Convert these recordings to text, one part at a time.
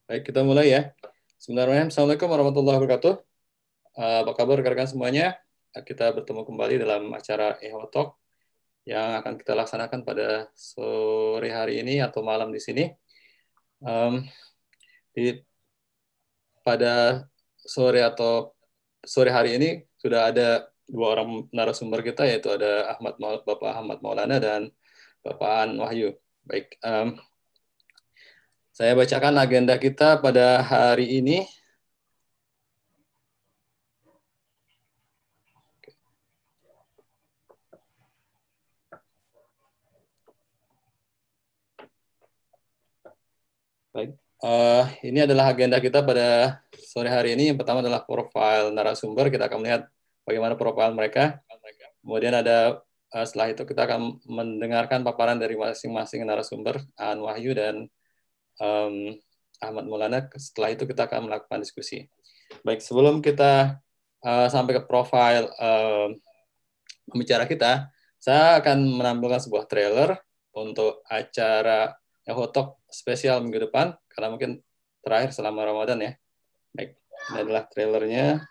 Baik, kita mulai ya. Bismillahirrahmanirrahim. Assalamualaikum warahmatullahi wabarakatuh. Apa kabar rekan-rekan semuanya? Kita bertemu kembali dalam acara Eho Talk yang akan kita laksanakan pada sore hari ini atau malam di sini. Pada sore hari ini sudah ada dua orang narasumber kita, yaitu ada Bapak Ahmad Maulana dan Bapak An Wahyu. Baik, saya bacakan agenda kita pada hari ini. Baik, ini adalah agenda kita pada sore hari ini. Yang pertama adalah profil narasumber. Kita akan melihat bagaimana profil mereka. Kemudian setelah itu kita akan mendengarkan paparan dari masing-masing narasumber, An Wahyu dan Ahmad Maulana. Setelah itu kita akan melakukan diskusi. Baik, sebelum kita sampai ke profil pembicara kita, saya akan menampilkan sebuah trailer untuk acara Ehotalk spesial minggu depan, karena mungkin terakhir selama Ramadan ya. Baik, ini adalah trailernya.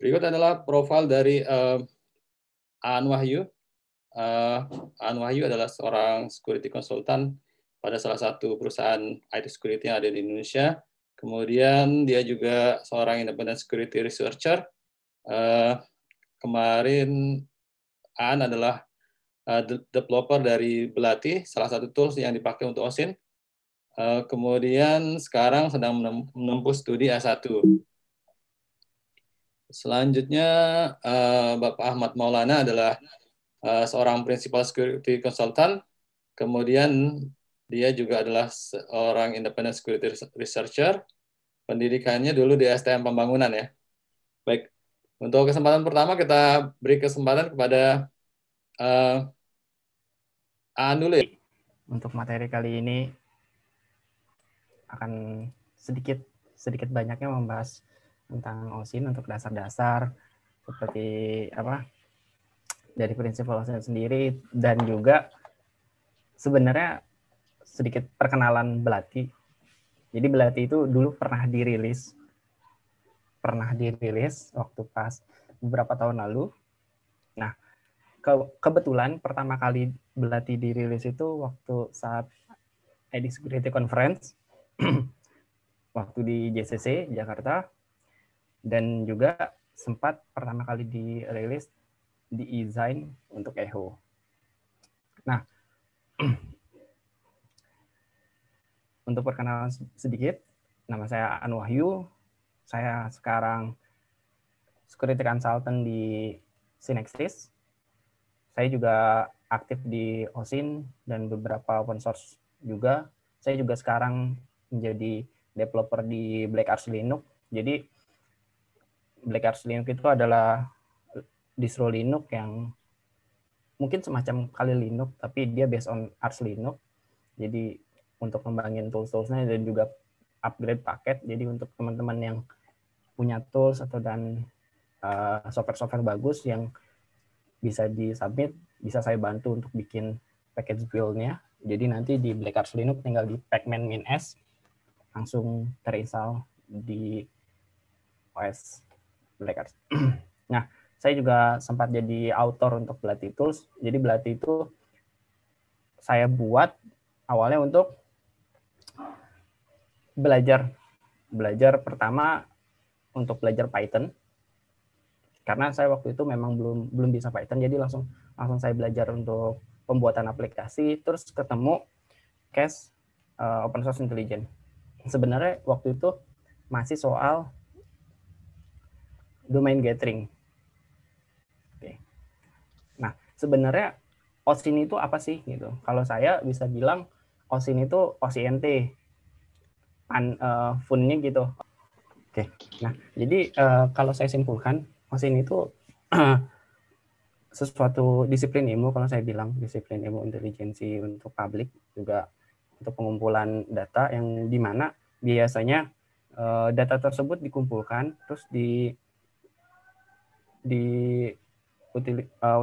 Berikut adalah profil dari Aan Wahyu. Aan Wahyu adalah seorang security consultant pada salah satu perusahaan IT security yang ada di Indonesia. Kemudian dia juga seorang independent security researcher. Kemarin Aan adalah developer dari Belati, salah satu tools yang dipakai untuk OSINT. Kemudian sekarang sedang menempuh studi S1. Selanjutnya Bapak Ahmad Maulana adalah seorang principal security consultant. Kemudian dia juga adalah seorang independent security researcher. Pendidikannya dulu di STM Pembangunan ya. Baik, untuk kesempatan pertama kita beri kesempatan kepada Aan dulu ya. Untuk materi kali ini akan sedikit banyaknya membahas tentang OSINT untuk dasar-dasar seperti apa dari prinsip OSINT sendiri, dan juga sebenarnya sedikit perkenalan Belati. Jadi Belati itu dulu pernah dirilis waktu pas beberapa tahun lalu. Nah, kebetulan pertama kali Belati dirilis itu waktu saat ID Security Conference waktu di JCC Jakarta, dan juga sempat pertama kali dirilis di e-Zine untuk Eho. Nah, untuk perkenalan sedikit, nama saya An Wahyu. Saya sekarang security consultant di Synexis. Saya juga aktif di OSINT dan beberapa open source juga. Saya juga sekarang menjadi developer di Black Arch Linux. Jadi Black Arch Linux itu adalah distro Linux yang mungkin semacam Kali Linux, tapi dia based on Arch Linux. Jadi untuk ngembangin tools-toolsnya dan juga upgrade paket. Jadi untuk teman-teman yang punya tools atau dan software-software bagus yang bisa disubmit, bisa saya bantu untuk bikin package build-nya. Jadi nanti di Black Arch Linux tinggal di pacman-s, langsung terinstall di OS Black Arch. Nah, saya juga sempat jadi author untuk Bloody Tools. Jadi Bloody itu saya buat awalnya untuk belajar pertama untuk belajar Python, karena saya waktu itu memang belum bisa Python, jadi langsung saya belajar untuk pembuatan aplikasi, terus ketemu case open source intelligence. Sebenarnya waktu itu masih soal domain gathering. Oke. Nah, sebenarnya OSINT itu apa sih gitu? Kalau saya bisa bilang OSINT itu OCNT, funnya gitu. Oke. Nah, jadi kalau saya simpulkan, OSINT itu sesuatu disiplin ilmu, kalau saya bilang disiplin ilmu intelijensi untuk publik, juga untuk pengumpulan data yang dimana biasanya data tersebut dikumpulkan terus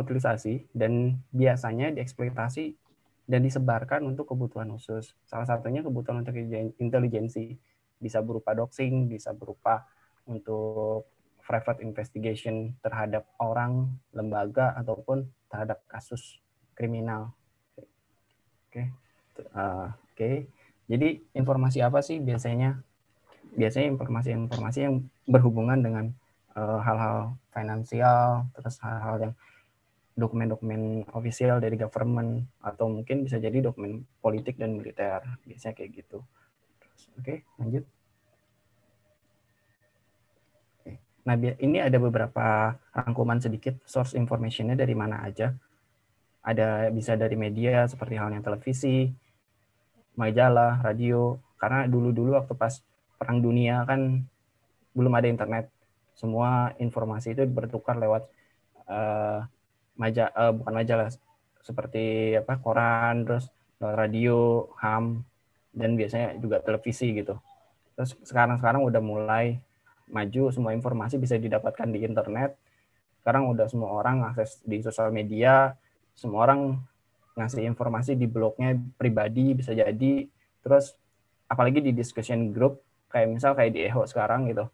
utilisasi dan biasanya dieksploitasi dan disebarkan untuk kebutuhan khusus. Salah satunya kebutuhan untuk intelijensi, bisa berupa doxing, bisa berupa untuk private investigation terhadap orang, lembaga, ataupun terhadap kasus kriminal. Oke. Oke. Jadi informasi apa sih biasanya? Biasanya informasi-informasi yang berhubungan dengan hal-hal finansial, terus hal-hal yang dokumen-dokumen official dari government, atau mungkin bisa jadi dokumen politik dan militer. Biasanya kayak gitu. Oke, lanjut. Nah, ini ada beberapa rangkuman sedikit source information-nya dari mana aja. Ada bisa dari media seperti halnya televisi, majalah, radio. Karena dulu-dulu waktu pas Perang Dunia kan belum ada internet. Semua informasi itu bertukar lewat bukan majalah, seperti koran, terus radio, HAM, dan biasanya juga televisi gitu. Terus sekarang udah mulai maju, semua informasi bisa didapatkan di internet. Sekarang udah semua orang akses di sosial media, semua orang ngasih informasi di blognya pribadi bisa jadi. Terus apalagi di discussion group, kayak misal kayak di EHO sekarang gitu.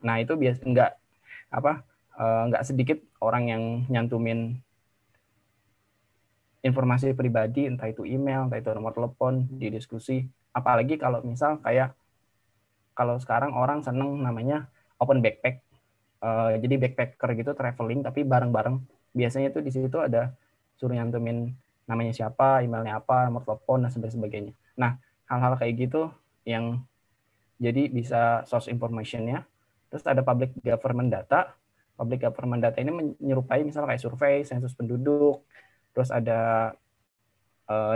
Nah itu nggak sedikit orang yang nyantumin informasi pribadi, entah itu email, entah itu nomor telepon di diskusi. Apalagi kalau misal kayak kalau sekarang orang seneng namanya open backpack. Jadi backpacker gitu, traveling tapi bareng-bareng. Biasanya itu di situ ada suruh nyantumin namanya siapa, emailnya apa, nomor telepon, dan sebagainya. Nah, hal-hal kayak gitu yang jadi bisa source information-nya. Terus ada public government data. Public government data ini menyerupai misalnya kayak survei, sensus penduduk, terus ada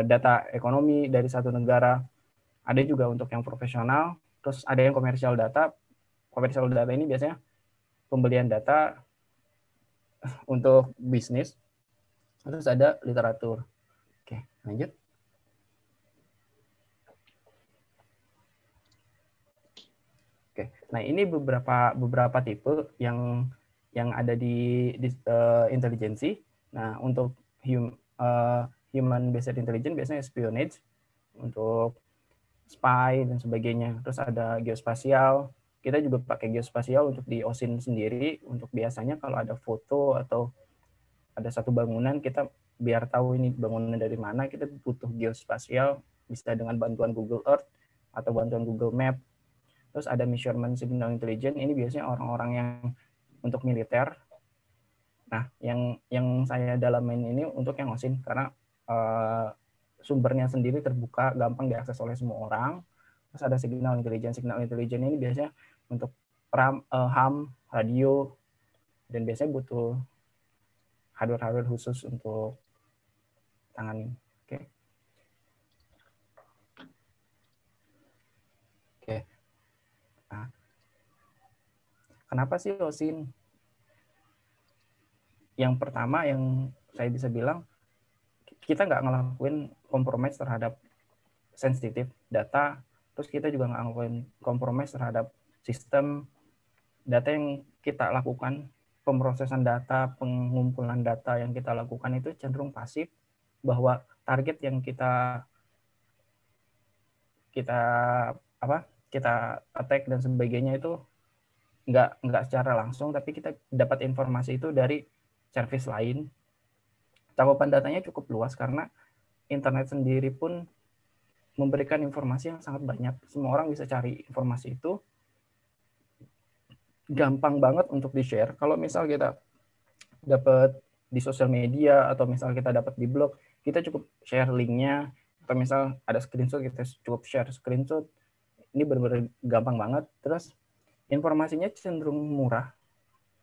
data ekonomi dari satu negara. Ada juga untuk yang profesional, terus ada yang komersial data. Komersial data ini biasanya pembelian data untuk bisnis. Terus ada literatur. Oke, lanjut. Oke, nah ini beberapa tipe yang ada di intelijensi. Nah, untuk human based intelligence biasanya espionage, untuk spy dan sebagainya. Terus ada geospasial. Kita juga pakai geospasial untuk di OSINT sendiri, untuk biasanya kalau ada foto atau ada satu bangunan, kita biar tahu ini bangunan dari mana, kita butuh geospasial, bisa dengan bantuan Google Earth atau bantuan Google Map. Terus ada measurement signal intelligence, ini biasanya orang-orang yang untuk militer. Nah, yang saya dalamin ini untuk yang OSINT, karena sumbernya sendiri terbuka, gampang diakses oleh semua orang. Terus ada signal intelligence. Signal intelligence ini biasanya untuk HAM, radio, dan biasanya butuh hardware khusus untuk tangani. Oke. Oke. Nah, kenapa sih OSINT? Yang pertama yang saya bisa bilang, kita nggak ngelakuin compromise terhadap sensitif data, terus kita juga nggak ngelakuin compromise terhadap sistem. Data yang kita lakukan, pemrosesan data, pengumpulan data yang kita lakukan itu cenderung pasif, bahwa target yang kita attack dan sebagainya itu nggak secara langsung, tapi kita dapat informasi itu dari service lain. Cakupan datanya cukup luas karena internet sendiri pun memberikan informasi yang sangat banyak. Semua orang bisa cari informasi itu. Gampang banget untuk di-share. Kalau misal kita dapat di sosial media atau misal kita dapat di blog, kita cukup share linknya. Atau misal ada screenshot, kita cukup share screenshot. Ini benar-benar gampang banget. Terus informasinya cenderung murah,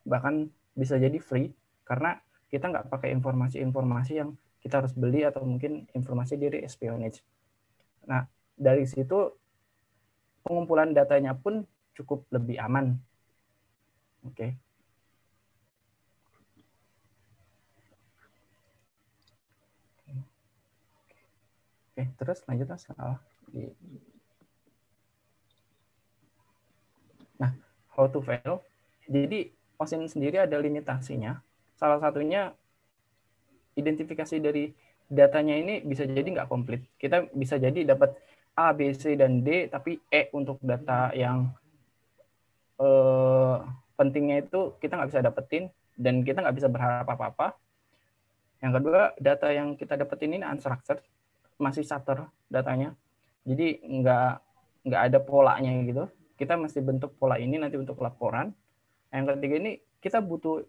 bahkan bisa jadi free, karena kita nggak pakai informasi-informasi yang kita harus beli atau mungkin informasi dari espionage. Nah, dari situ pengumpulan datanya pun cukup lebih aman. Oke. Oke, terus lanjut Mas. Nah, how to fail. Jadi OSINT sendiri ada limitasinya. Salah satunya identifikasi dari datanya ini bisa jadi nggak komplit. Kita bisa jadi dapat A, B, C, dan D, tapi E untuk data yang pentingnya itu kita nggak bisa dapetin, dan kita nggak bisa berharap apa-apa. Yang kedua, data yang kita dapetin ini unstructured, masih Shutter datanya. Jadi nggak ada polanya gitu. Kita mesti bentuk pola ini nanti untuk laporan. Yang ketiga ini kita butuh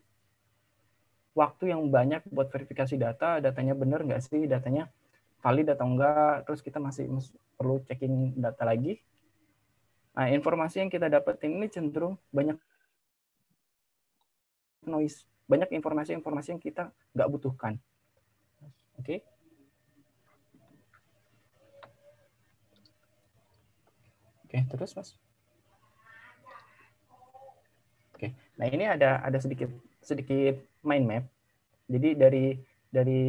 waktu yang banyak buat verifikasi data, datanya benar nggak sih, datanya valid atau enggak, terus kita masih perlu checking data lagi. Nah, informasi yang kita dapetin ini cenderung banyak noise, banyak informasi-informasi yang kita nggak butuhkan. Oke. Oke, terus Mas. Oke, nah ini ada sedikit mind map. Jadi dari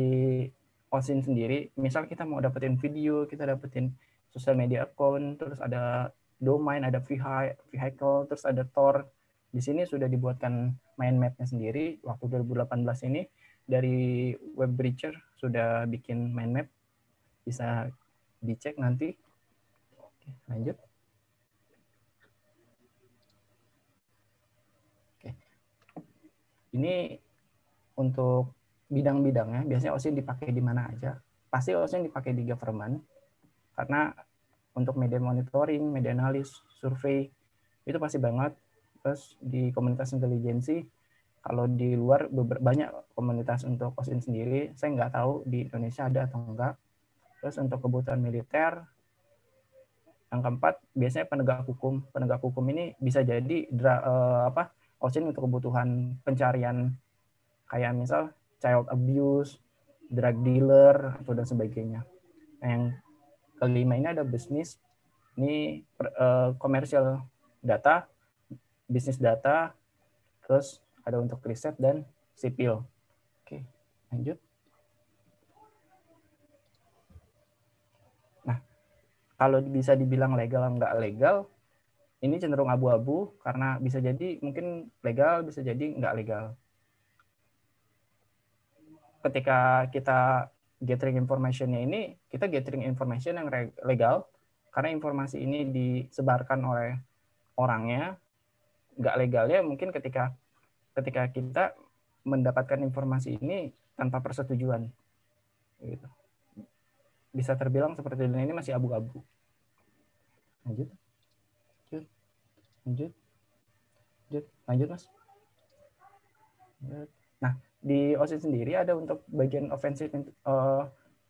OSINT sendiri, misal kita mau dapetin video, kita dapetin social media account, terus ada domain, ada vehicle, terus ada Tor. Di sini sudah dibuatkan mind map-nya sendiri. Waktu 2018 ini dari Webreacher sudah bikin mind map, bisa dicek nanti. Oke, lanjut. Oke. Ini untuk bidang-bidangnya, biasanya OSINT dipakai di mana aja. Pasti OSINT dipakai di government, karena untuk media monitoring, media analis, survei, itu pasti banget. Terus di komunitas intelijensi, kalau di luar banyak komunitas untuk OSINT sendiri, saya nggak tahu di Indonesia ada atau enggak. Terus untuk kebutuhan militer, yang keempat biasanya penegak hukum. Penegak hukum ini bisa jadi OSINT untuk kebutuhan pencarian, kayak misal child abuse, drug dealer, atau dan sebagainya. Nah, yang kelima ini ada bisnis, ini komersial data, bisnis data, terus ada untuk riset dan sipil. Oke, lanjut. Nah, kalau bisa dibilang legal nggak legal, ini cenderung abu-abu, karena bisa jadi mungkin legal, bisa jadi nggak legal. Ketika kita gathering information-nya ini, kita gathering information yang legal, karena informasi ini disebarkan oleh orangnya. Nggak legalnya mungkin ketika kita mendapatkan informasi ini tanpa persetujuan, gitu. Bisa terbilang seperti ini masih abu-abu. Lanjut, lanjut Mas. Nah, di OSINT sendiri ada untuk bagian ofensif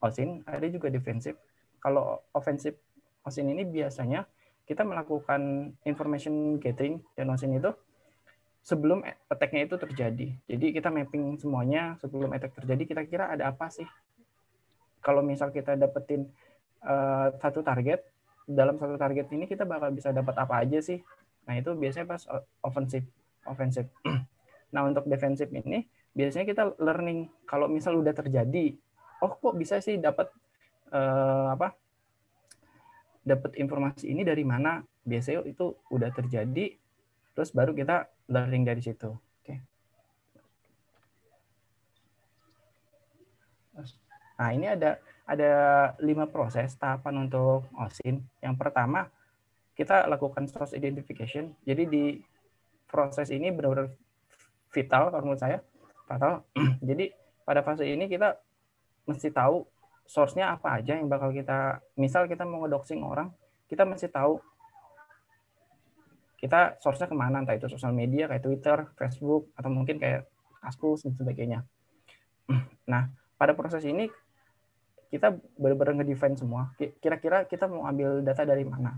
OSINT, ada juga defensif. Kalau ofensif OSINT ini biasanya kita melakukan information gathering dan OSINT itu sebelum attack-nya itu terjadi. Jadi kita mapping semuanya sebelum attack terjadi, kira-kira ada apa sih. Kalau misal kita dapetin satu target, dalam satu target ini kita bakal bisa dapat apa aja sih. Nah, itu biasanya pas offensive. Nah, untuk defensif ini biasanya kita learning, kalau misal udah terjadi, oh kok bisa sih dapat dapat informasi ini dari mana, biasanya itu udah terjadi, terus baru kita learning dari situ. Oke. Nah, ini ada 5 proses tahapan untuk OSINT. Yang pertama, kita lakukan source identification. Jadi proses ini benar-benar vital kalau menurut saya, vital. Jadi pada fase ini kita mesti tahu source-nya apa aja yang bakal kita, misal kita mau ngedoxing orang, kita mesti tahu kita source-nya kemana, entah itu sosial media kayak Twitter, Facebook, atau mungkin kayak Kaskus dan sebagainya. Nah, pada proses ini kita benar-benar ngedefine semua. Kira-kira kita mau ambil data dari mana.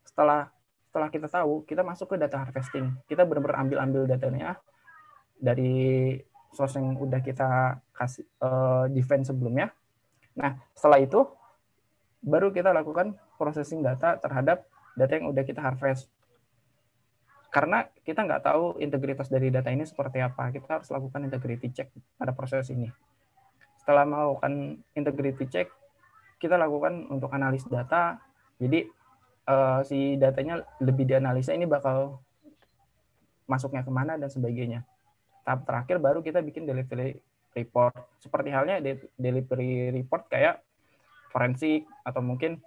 Setelah kita tahu, kita masuk ke data harvesting. Kita benar-benar ambil datanya dari source yang udah kita kasih define sebelumnya. Nah, setelah itu baru kita lakukan processing data terhadap data yang udah kita harvest. Karena kita nggak tahu integritas dari data ini seperti apa, kita harus lakukan integrity check pada proses ini. Setelah melakukan integrity check, kita lakukan untuk analis data. Jadi si datanya lebih dianalisa ini bakal masuknya kemana dan sebagainya. Tahap terakhir baru kita bikin delivery report. Seperti halnya delivery report kayak forensik atau mungkin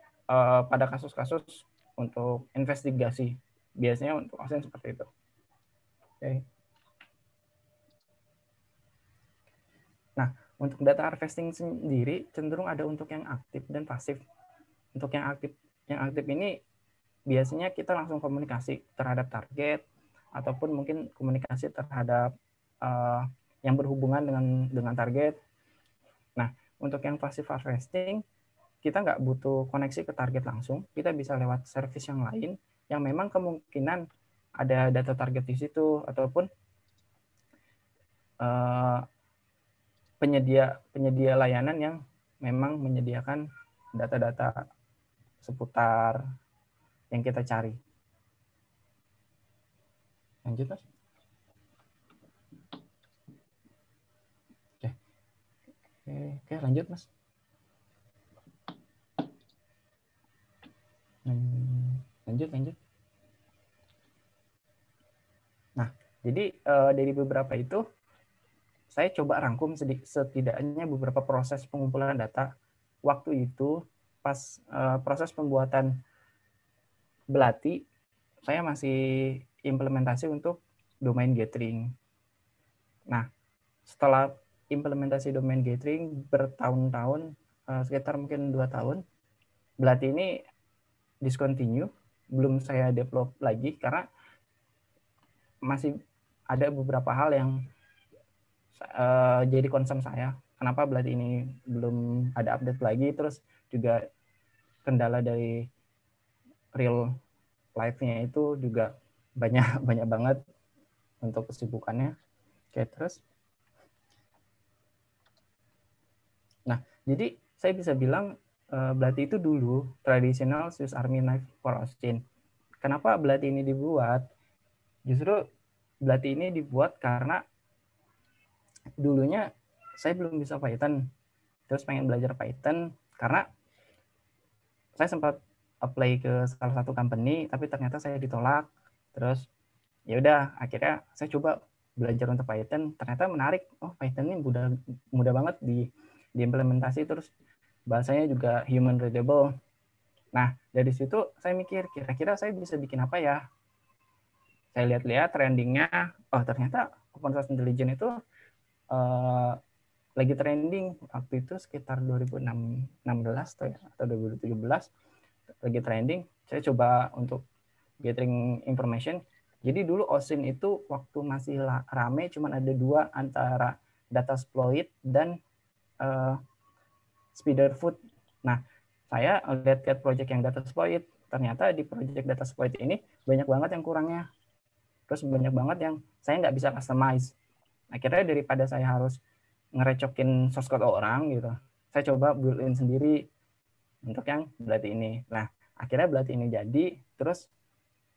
pada kasus-kasus untuk investigasi. Biasanya untuk ASN seperti itu. Oke. Nah, untuk data harvesting sendiri cenderung ada untuk yang aktif dan pasif. Untuk yang aktif ini biasanya kita langsung komunikasi terhadap target ataupun mungkin komunikasi terhadap yang berhubungan dengan target. Nah, untuk yang pasif harvesting kita nggak butuh koneksi ke target langsung, kita bisa lewat service yang lain yang memang kemungkinan ada data target di situ ataupun penyedia layanan yang memang menyediakan data-data seputar yang kita cari. Lanjut, Mas. Oke, lanjut, Mas. Lanjut. Nah, jadi dari beberapa itu saya coba rangkum setidaknya beberapa proses pengumpulan data waktu itu pas proses pembuatan Belati, saya masih implementasi untuk domain gathering. Nah, setelah implementasi domain gathering bertahun-tahun, sekitar mungkin 2 tahun, Belati ini discontinue, belum saya develop lagi karena masih ada beberapa hal yang jadi concern saya. Kenapa Belati ini belum ada update lagi, terus juga kendala dari real life-nya itu juga banyak banget untuk kesibukannya. Oke, terus. Nah, jadi saya bisa bilang Belati itu dulu traditional Swiss Army knife for Austin. Kenapa Belati ini dibuat? Justru Belati ini dibuat karena dulunya saya belum bisa Python, terus pengen belajar Python karena saya sempat apply ke salah satu company tapi ternyata saya ditolak. Terus ya udah akhirnya saya coba belajar untuk Python, ternyata menarik. Oh, Python ini mudah banget diimplementasi, terus bahasanya juga human readable. Nah, dari situ saya mikir kira-kira saya bisa bikin apa ya. Saya lihat-lihat trendingnya, oh ternyata open source intelligence itu lagi trending waktu itu sekitar 2016 atau 2017 lagi trending. Saya coba untuk gathering information. Jadi dulu OSIN itu waktu masih rame cuma ada 2 antara Datasploit dan Spiderfoot. Nah, saya lihat project yang Datasploit, ternyata di project Datasploit ini banyak banget yang kurangnya. Terus banyak banget yang saya nggak bisa customize. Akhirnya daripada saya harus ngerecokin source code orang gitu, saya coba build-in sendiri untuk yang Belati ini. Nah, akhirnya Belati ini jadi, terus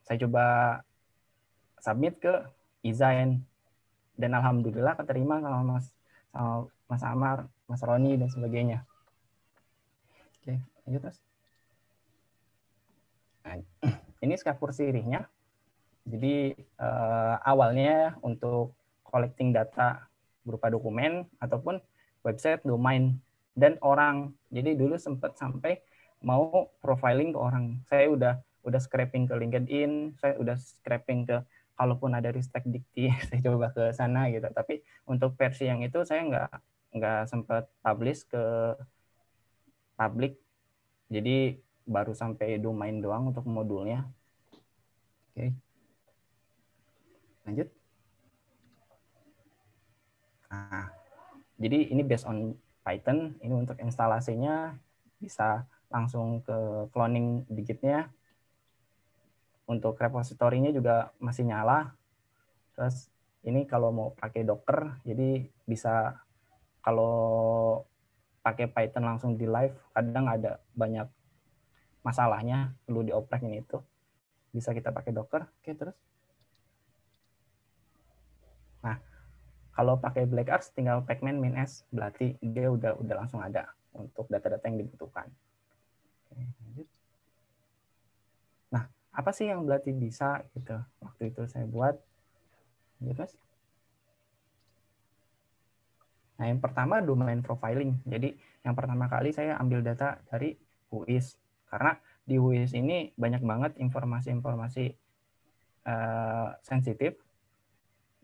saya coba submit ke design dan alhamdulillah keterima sama Mas Amar, Mas Roni dan sebagainya. Oke, lanjut Mas. Nah, ini skapur sirihnya. Jadi awalnya untuk collecting data berupa dokumen ataupun website, domain, dan orang. Jadi dulu sempat sampai mau profiling ke orang. Saya udah scraping ke LinkedIn, saya udah scraping ke kalaupun ada Ristek Dikti saya coba ke sana gitu. Tapi untuk versi yang itu saya nggak sempat publish ke publik, jadi baru sampai domain doang untuk modulnya. Oke, lanjut. Nah, jadi ini based on Python. Ini untuk instalasinya bisa langsung ke cloning digitnya. Untuk repositorinya juga masih nyala. Terus ini kalau mau pakai Docker, jadi bisa kalau pakai Python langsung di live, kadang ada banyak masalahnya, perlu dioprekin itu. Bisa kita pakai Docker. Oke, terus. Nah, kalau pakai BlackArch tinggal pacman -s berarti dia udah langsung ada untuk data-data yang dibutuhkan. Oke, lanjut. Nah, apa sih yang berarti bisa gitu? Waktu itu saya buat. Lanjut, Mas. Nah, yang pertama domain profiling. Jadi, yang pertama kali saya ambil data dari WHOIS. Karena di WHOIS ini banyak banget informasi-informasi sensitif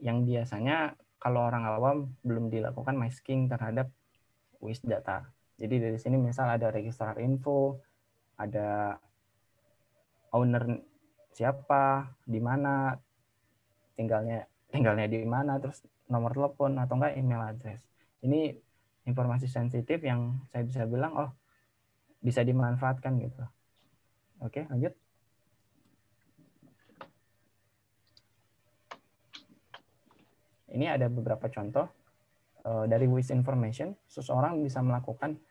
yang biasanya kalau orang awam belum dilakukan masking terhadap WHOIS data. Jadi dari sini misal ada registrar info, ada owner siapa, di mana, tinggalnya di mana, terus nomor telepon atau enggak email address. Ini informasi sensitif yang saya bisa bilang oh bisa dimanfaatkan gitu. Oke, lanjut. Ini ada beberapa contoh dari WHOIS information, seseorang bisa melakukan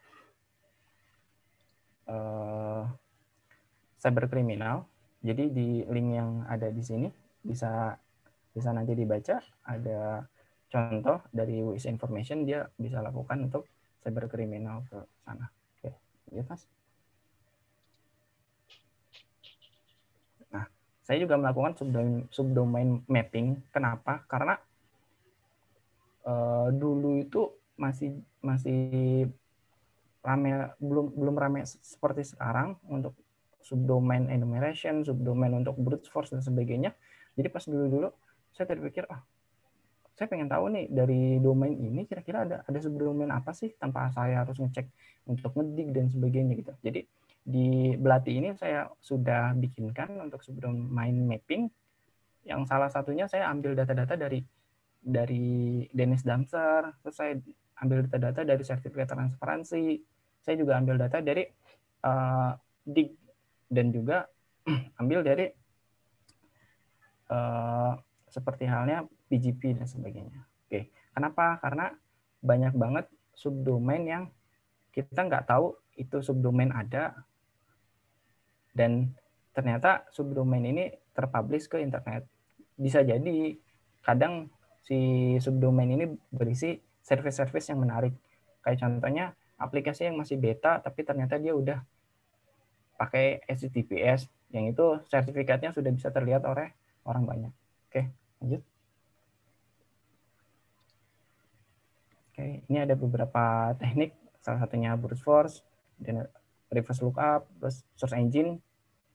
cyberkriminal. Jadi di link yang ada di sini bisa nanti dibaca, ada contoh dari WHOIS information dia bisa lakukan untuk cyberkriminal ke sana. Oke, lanjut Mas. Nah, saya juga melakukan subdomain mapping. Kenapa? Karena dulu itu masih rame, belum rame seperti sekarang untuk subdomain enumeration, subdomain untuk brute force dan sebagainya. Jadi pas dulu saya terpikir, saya pengen tahu nih dari domain ini kira-kira ada subdomain apa sih tanpa saya harus ngecek untuk ngedik dan sebagainya gitu. Jadi di Belati ini saya sudah bikinkan untuk subdomain mapping yang salah satunya saya ambil data-data dari Dennis Damser, terus saya ambil data-data dari sertifikat transparansi, saya juga ambil data dari DIG dan juga ambil dari seperti halnya PGP dan sebagainya. Oke, kenapa? Karena banyak banget subdomain yang kita nggak tahu itu subdomain ada dan ternyata subdomain ini terpublish ke internet. Bisa jadi kadang si subdomain ini berisi service-service yang menarik. Kayak contohnya aplikasi yang masih beta tapi ternyata dia udah pakai HTTPS yang itu sertifikatnya sudah bisa terlihat oleh orang banyak. Oke, lanjut. Oke, ini ada beberapa teknik, salah satunya brute force, dan reverse lookup, terus search engine.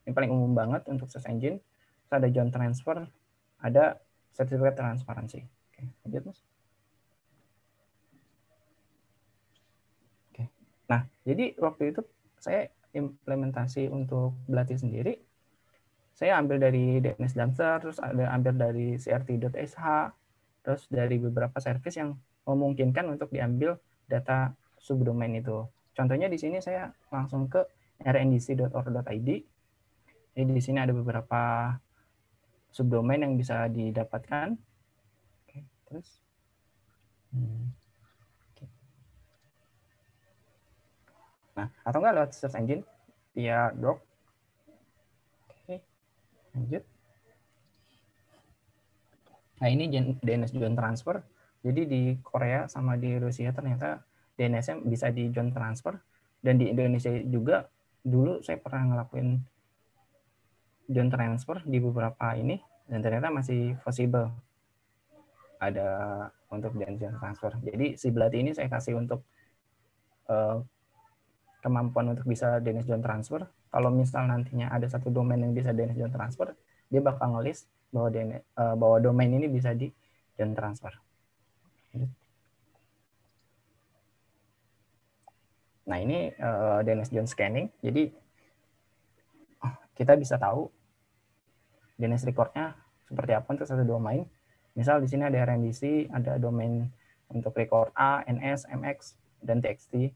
Ini paling umum banget untuk search engine. Terus ada John transfer, ada sertifikat transparansi. Oke, lanjut Mas. Oke. Nah, jadi waktu itu saya implementasi untuk Belati sendiri. Saya ambil dari DNS Damser, terus ada ambil dari crt.sh, terus dari beberapa service yang memungkinkan untuk diambil data subdomain itu. Contohnya di sini saya langsung ke rndc.org.id. Jadi di sini ada beberapa subdomain yang bisa didapatkan. Oke, terus. Nah, atau enggak lewat search engine via Doc. Oke, lanjut. Nah, ini DNS John Transfer. Jadi di Korea sama di Rusia ternyata DNS-nya bisa di John Transfer. Dan di Indonesia juga dulu saya pernah ngelakuin John Transfer di beberapa ini. Dan ternyata masih possible ada untuk DNS John Transfer. Jadi si Belati ini saya kasih untuk kemampuan untuk bisa DNS John Transfer. Kalau misal nantinya ada satu domain yang bisa DNS John Transfer, dia bakal ngelis bahwa domain ini bisa di John transfer. Nah, ini DNS John scanning. Jadi kita bisa tahu DNS recordnya seperti apa untuk satu domain. Misal di sini ada RNDC, ada domain untuk record A, NS, MX, dan TXT.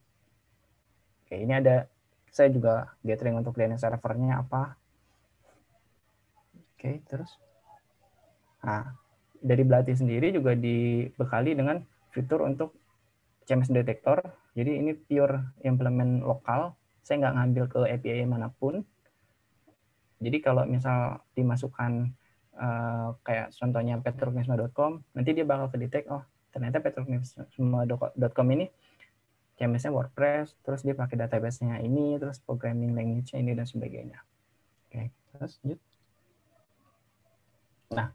Oke, ini ada, saya juga gathering untuk DNS servernya apa. Oke, terus. Nah, dari Blati sendiri juga dibekali dengan fitur untuk CMS detector. Jadi ini pure implement lokal. Saya nggak ngambil ke API manapun. Jadi kalau misal dimasukkan kayak contohnya petroknisma.com, nanti dia bakal kedetek, oh ternyata petroknisma.com ini CMS-nya WordPress, terus dia pakai database-nya ini, terus programming language-nya ini, dan sebagainya. Oke, terus lanjut. Nah,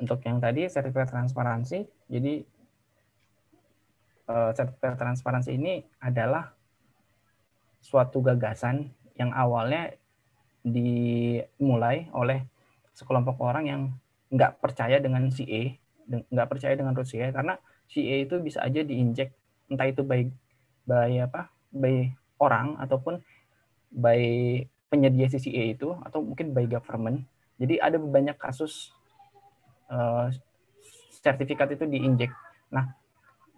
untuk yang tadi sertifikat transparansi, jadi sertifikat transparansi ini adalah suatu gagasan yang awalnya dimulai oleh sekelompok orang yang nggak percaya dengan CA, nggak percaya dengan root CA, karena CA itu bisa aja diinjek, entah itu by orang ataupun by penyedia CA itu, atau mungkin by government. Jadi ada banyak kasus sertifikat itu diinjek. Nah,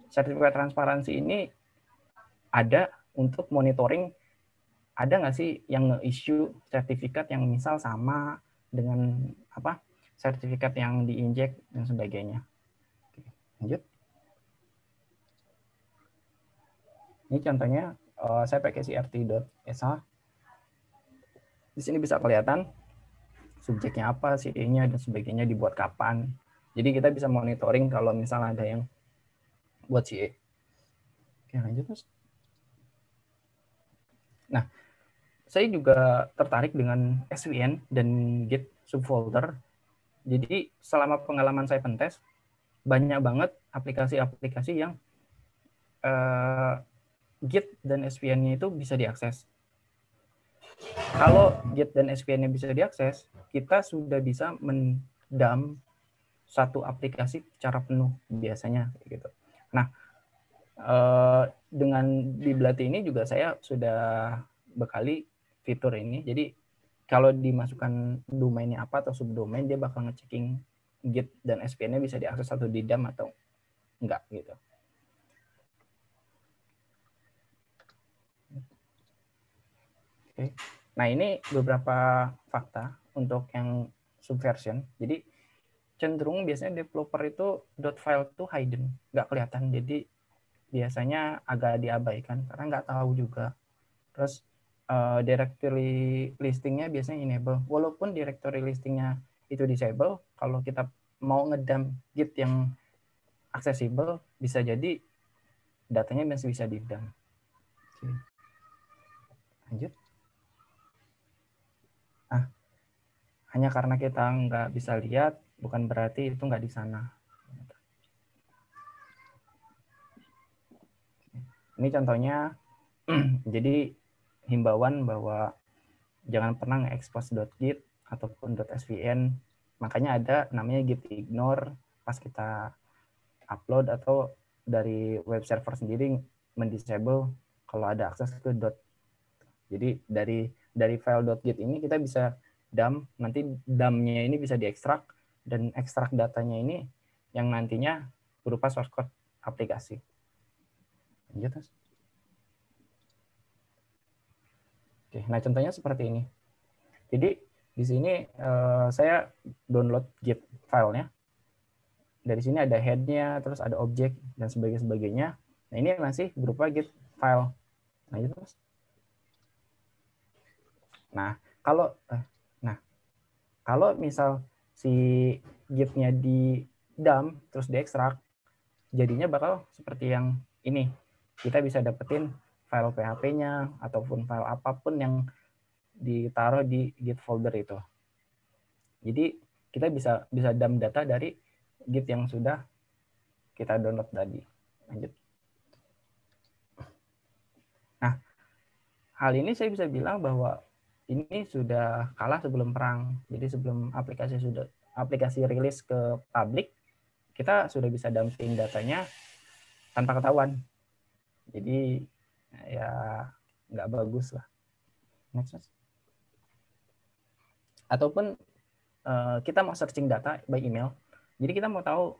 sertifikat transparansi ini ada untuk monitoring, ada nggak sih yang nge-issue sertifikat yang misal sama dengan sertifikat yang diinjek dan sebagainya. Oke, lanjut. Ini contohnya saya pakai crt.sh. Di sini bisa kelihatan subjeknya apa, CA-nya dan sebagainya, dibuat kapan. Jadi kita bisa monitoring kalau misalnya ada yang buat CA. Oke, lanjut terus. Nah, saya juga tertarik dengan SVN dan Git subfolder. Jadi selama pengalaman saya pentest, banyak banget aplikasi-aplikasi yang Git dan SVN-nya itu bisa diakses. Kalau Git dan SVN-nya bisa diakses, kita sudah bisa mendump satu aplikasi secara penuh biasanya gitu. Nah, dengan di Blati ini juga saya sudah bekali fitur ini. Jadi kalau dimasukkan domainnya apa atau subdomain, dia bakal ngechecking Git dan SVN-nya bisa diakses atau di dump atau enggak gitu. Oke. Nah, ini beberapa fakta untuk yang subversion. Jadi cenderung biasanya developer itu .file itu hidden, nggak kelihatan. Jadi biasanya agak diabaikan karena nggak tahu juga. Terus directory listingnya biasanya enable. Walaupun directory listingnya itu disable, kalau kita mau ngedump Git yang aksesibel, bisa jadi datanya masih bisa di-dump. Oke. Lanjut. Nah, hanya karena kita nggak bisa lihat, bukan berarti itu nggak di sana. Ini contohnya, jadi himbauan bahwa jangan pernah nge-expose .git ataupun .svn. Makanya ada namanya git ignore pas kita upload, atau dari web server sendiri mendisable kalau ada akses ke Jadi dari file .git ini kita bisa dump, nanti dumpnya ini bisa diekstrak, dan ekstrak datanya ini yang nantinya berupa source code aplikasi. Lanjut. Oke, nah contohnya seperti ini. Jadi di sini saya download Git filenya. Dari sini ada head-nya, terus ada objek dan sebagainya. Nah, ini masih berupa Git file. Lanjut terus. Nah, kalau misal si Git-nya di dump terus diekstrak, jadinya bakal seperti yang ini. Kita bisa dapetin file PHP-nya ataupun file apapun yang ditaruh di Git folder itu. Jadi kita bisa dump data dari Git yang sudah kita download tadi. Lanjut. Nah, hal ini saya bisa bilang bahwa ini sudah kalah sebelum perang. Jadi sebelum aplikasi rilis ke publik, kita sudah bisa dumping datanya tanpa ketahuan. Jadi ya nggak bagus lah. Next. Ataupun kita mau searching data by email. Jadi kita mau tahu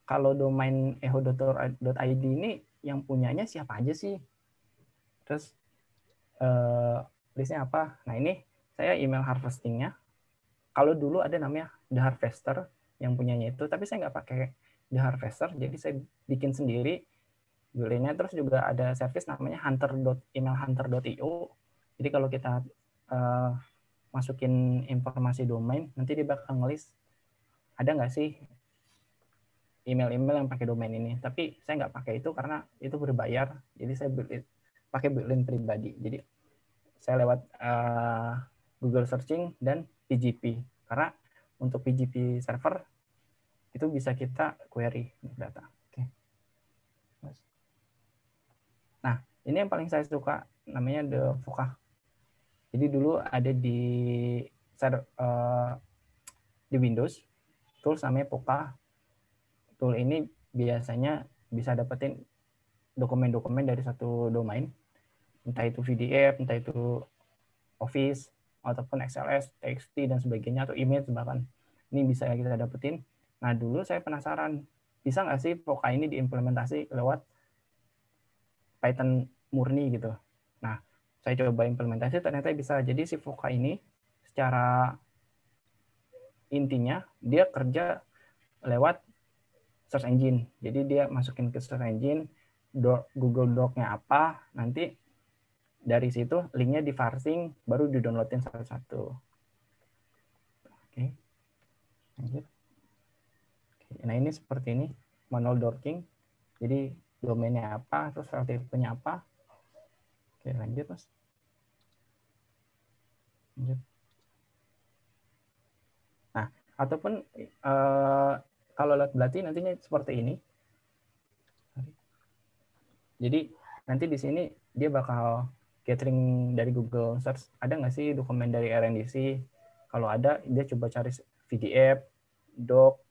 kalau domain eho.id ini yang punyanya siapa aja sih? Terus listnya apa? Nah ini saya email harvestingnya. Kalau dulu ada namanya The Harvester yang punyanya itu, tapi saya nggak pakai The Harvester, jadi saya bikin sendiri domainnya. Terus juga ada service namanya emailhunter.io. Jadi kalau kita masukin informasi domain, nanti dia bakal ngelis ada nggak sih email-email yang pakai domain ini. Tapi saya nggak pakai itu karena itu berbayar, jadi saya pakai built-in pribadi. Jadi saya lewat Google Searching dan PGP, karena untuk PGP server itu bisa kita query data. Oke. Nah, ini yang paling saya suka, namanya The Voca. Jadi dulu ada di Windows, tools namanya Voca. Tool ini biasanya bisa dapetin dokumen-dokumen dari satu domain, entah itu PDF, entah itu Office, ataupun XLS, TXT, dan sebagainya, atau image bahkan. Ini bisa kita dapetin. Nah, dulu saya penasaran, bisa nggak sih Voca ini diimplementasi lewat Python murni gitu. Nah, saya coba implementasi, ternyata bisa. Jadi si Voca ini secara intinya dia kerja lewat search engine. Jadi dia masukin ke search engine, Google Doc-nya apa, nanti dari situ linknya di parsing, baru di-downloadin satu-satu. Oke. Lanjut. Nah ini seperti ini, manual docking. Jadi domainnya apa, terus file type-nya apa. Oke, lanjut Mas. Lanjut. Nah, ataupun kalau lihat Blati nantinya seperti ini. Jadi nanti di sini dia bakal gathering dari Google Search, ada nggak sih dokumen dari RNDC? Kalau ada, dia coba cari PDF, doc,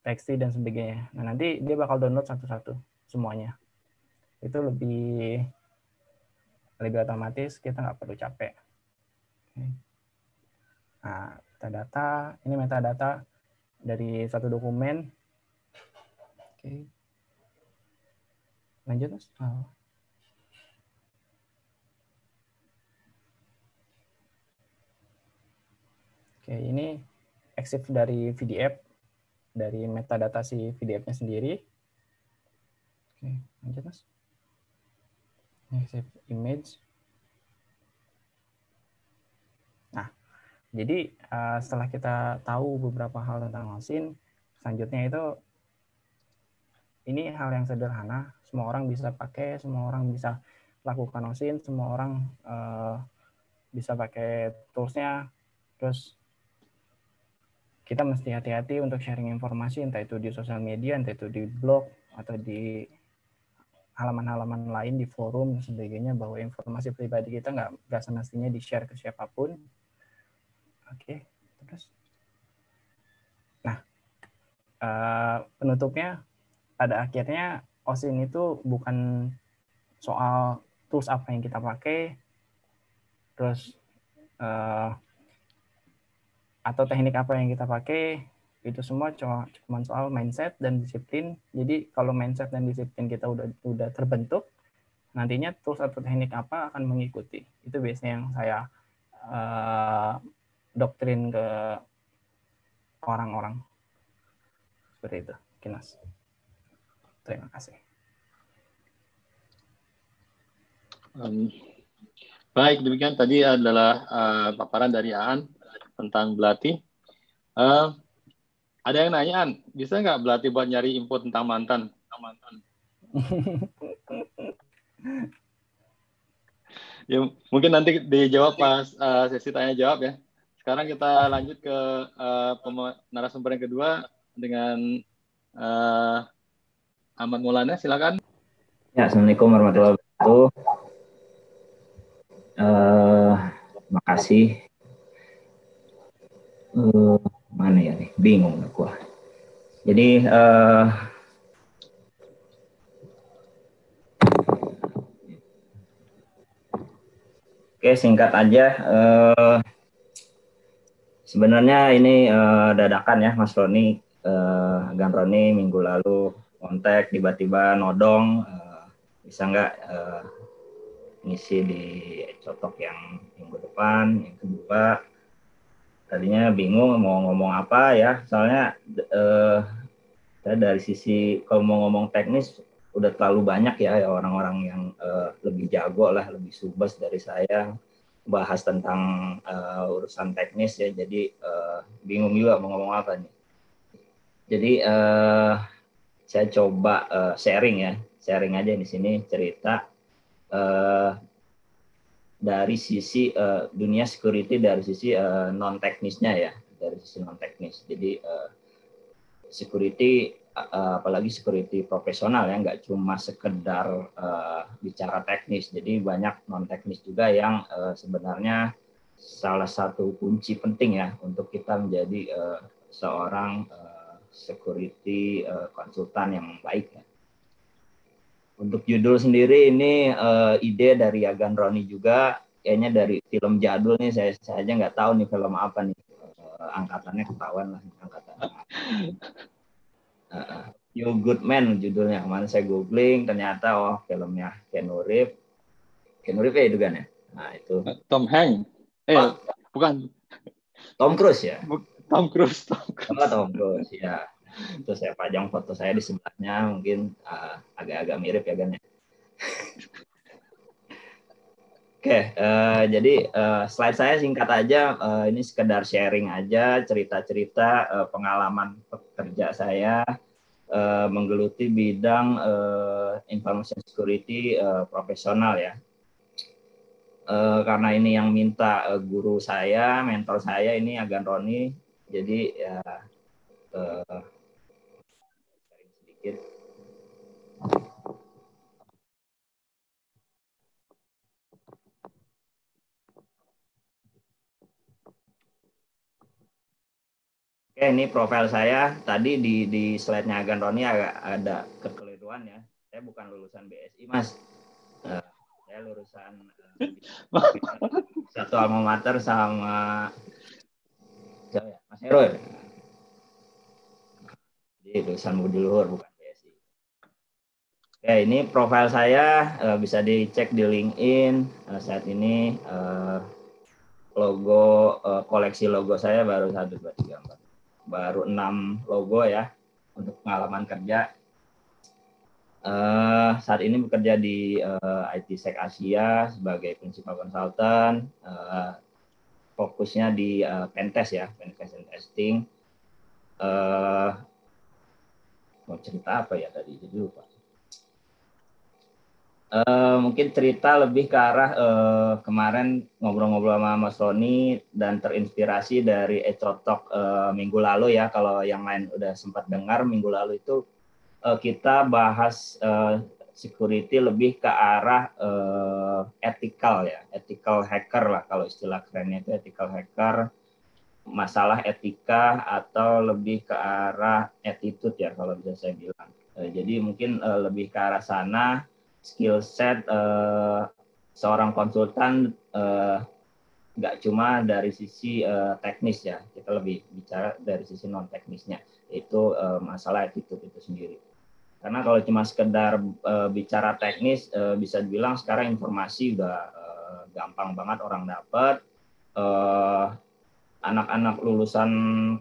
TXT, dan sebagainya. Nah, nanti dia bakal download satu-satu semuanya. Itu lebih otomatis, kita nggak perlu capek. Nah, metadata, ini metadata dari satu dokumen. Oke. Lanjut, Mas. Oke, ini exif dari PDF, dari metadata si PDF-nya sendiri. Oke, lanjut Mas. Exif image. Nah, jadi setelah kita tahu beberapa hal tentang OSINT, selanjutnya itu ini hal yang sederhana, semua orang bisa pakai, semua orang bisa lakukan OSINT, semua orang bisa pakai tools-nya. Terus kita mesti hati-hati untuk sharing informasi, entah itu di sosial media, entah itu di blog, atau di halaman-halaman lain, di forum, dan sebagainya, bahwa informasi pribadi kita nggak semestinya di-share ke siapapun. Oke, terus. Nah, penutupnya, pada akhirnya OSINT itu bukan soal tools apa yang kita pakai, terus atau teknik apa yang kita pakai, itu semua cuma soal mindset dan disiplin. Jadi kalau mindset dan disiplin kita udah terbentuk, nantinya tools atau teknik apa akan mengikuti. Itu biasanya yang saya doktrin ke orang-orang. Seperti itu, Kinas. Terima kasih. Baik, demikian tadi adalah paparan dari Aan tentang Blati. Ada yang nanya, An, bisa nggak Blati buat nyari info tentang mantan? Ya, mungkin nanti dijawab pas sesi tanya jawab ya. Sekarang kita lanjut ke narasumber yang kedua dengan Ahmad Maulana, silakan. Ya, Assalamualaikum warahmatullahi wabarakatuh. makasih. Mana ya nih? Bingung aku. Jadi oke, singkat aja. Sebenarnya ini dadakan ya, Mas Roni, Gan Roni minggu lalu kontak tiba-tiba nodong, bisa nggak ngisi di Cotok yang minggu depan. Yang kedua, tadinya bingung mau ngomong apa ya, soalnya saya dari sisi kalau mau ngomong teknis udah terlalu banyak ya orang-orang yang lebih jago lah, lebih subas dari saya bahas tentang urusan teknis ya, jadi bingung juga mau ngomong apa nih. Jadi saya coba sharing aja di sini cerita dari sisi dunia security dari sisi non teknisnya ya, dari sisi non teknis. Jadi security apalagi security profesional ya, nggak cuma sekedar bicara teknis. Jadi banyak non teknis juga yang sebenarnya salah satu kunci penting ya untuk kita menjadi seorang security konsultan yang baik ya. Untuk judul sendiri ini ide dari Agan Roni juga, kayaknya dari film jadul nih, saya aja nggak tahu nih film apa nih, angkatannya ketahuan lah angkatannya. You Good Man judulnya, kemarin saya googling ternyata filmnya Keanu Reeves ya itu kan ya. Nah itu Tom Hanks. Bukan. Tom Cruise ya. Tom Cruise. Tom Cruise ya. Itu saya pajang foto saya di sebelahnya, mungkin agak-agak mirip ya kan ya. Oke, jadi slide saya singkat aja, ini sekedar sharing aja cerita-cerita pengalaman pekerja saya menggeluti bidang information security profesional ya. Karena ini yang minta guru saya, mentor saya ini Agan Roni, jadi ya sedikit. Oke, ini profil saya. Tadi di slide-nya Agan Roni agak ada kekeliruan ya. Saya bukan lulusan BSI, Mas. Saya lulusan satu alma mater sama Mas Hero ya. Jadi lulusan Budi Luhur, bukan BSI. Oke, ini profil saya bisa dicek di LinkedIn. Saat ini logo koleksi logo saya baru 1, 2, 3, 4. Baru 6 logo ya untuk pengalaman kerja. Saat ini bekerja di IT Sec Asia sebagai principal consultant. Fokusnya di pentest ya, pentest and testing. Mau cerita apa ya tadi? Jadi lupa. Mungkin cerita lebih ke arah kemarin ngobrol-ngobrol sama Mas Roni dan terinspirasi dari Ecotok minggu lalu ya. Kalau yang lain udah sempat dengar minggu lalu itu kita bahas security lebih ke arah ethical ya, ethical hacker lah kalau istilah kerennya itu ethical hacker, masalah etika atau lebih ke arah attitude ya kalau bisa saya bilang. Jadi mungkin lebih ke arah sana. Skill set seorang konsultan nggak cuma dari sisi teknis ya, kita lebih bicara dari sisi non teknisnya, yaitu masalah attitude itu sendiri. Karena kalau cuma sekedar bicara teknis, bisa dibilang sekarang informasi udah gampang banget orang dapat. Anak-anak lulusan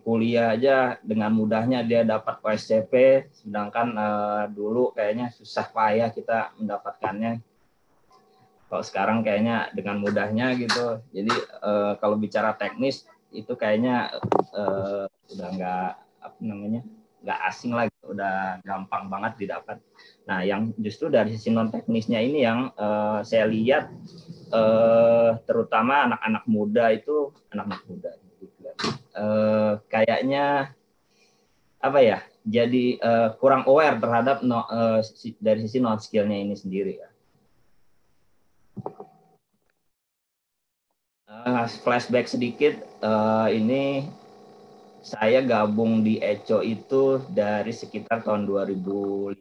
kuliah aja dengan mudahnya dia dapat OSCP, sedangkan dulu kayaknya susah payah kita mendapatkannya. Kalau sekarang kayaknya dengan mudahnya gitu. Jadi kalau bicara teknis itu kayaknya udah nggak asing lagi, udah gampang banget didapat. Nah, yang justru dari sisi non teknisnya ini yang saya lihat terutama anak-anak muda itu kayaknya apa ya, jadi kurang aware terhadap dari sisi non skillnya ini sendiri ya. flashback sedikit, ini saya gabung di Echo itu dari sekitar tahun 2005-2006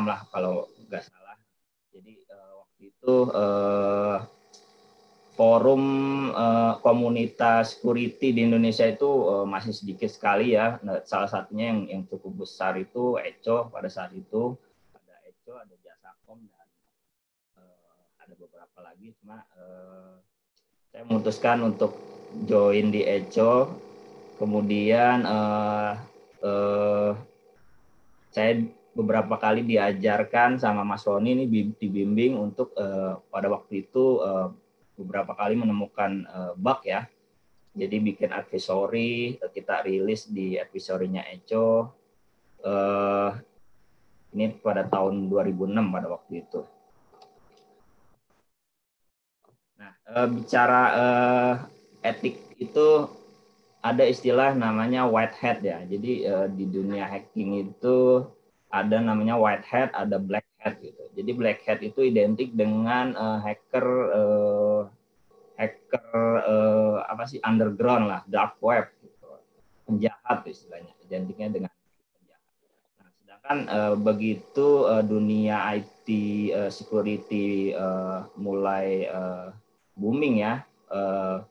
lah kalau nggak salah. Jadi waktu itu forum komunitas security di Indonesia itu masih sedikit sekali ya. Nah, salah satunya yang cukup besar itu Echo pada saat itu. Ada Echo, ada Jasacom, dan ada beberapa lagi. Cuma saya memutuskan untuk join di Echo. Kemudian saya beberapa kali diajarkan sama Mas Roni ini dibimbing untuk pada waktu itu beberapa kali menemukan bug ya. Jadi bikin advisory, kita rilis di advisory-nya Echo. Ini pada tahun 2006 pada waktu itu. Nah, bicara etik itu ada istilah namanya white hat ya. Jadi di dunia hacking itu ada namanya white hat, ada black hat gitu. Jadi black hat itu identik dengan hacker apa sih, underground lah, dark web gitu. Penjahat istilahnya, identiknya dengan penjahat. Nah, sedangkan begitu dunia IT security mulai booming ya.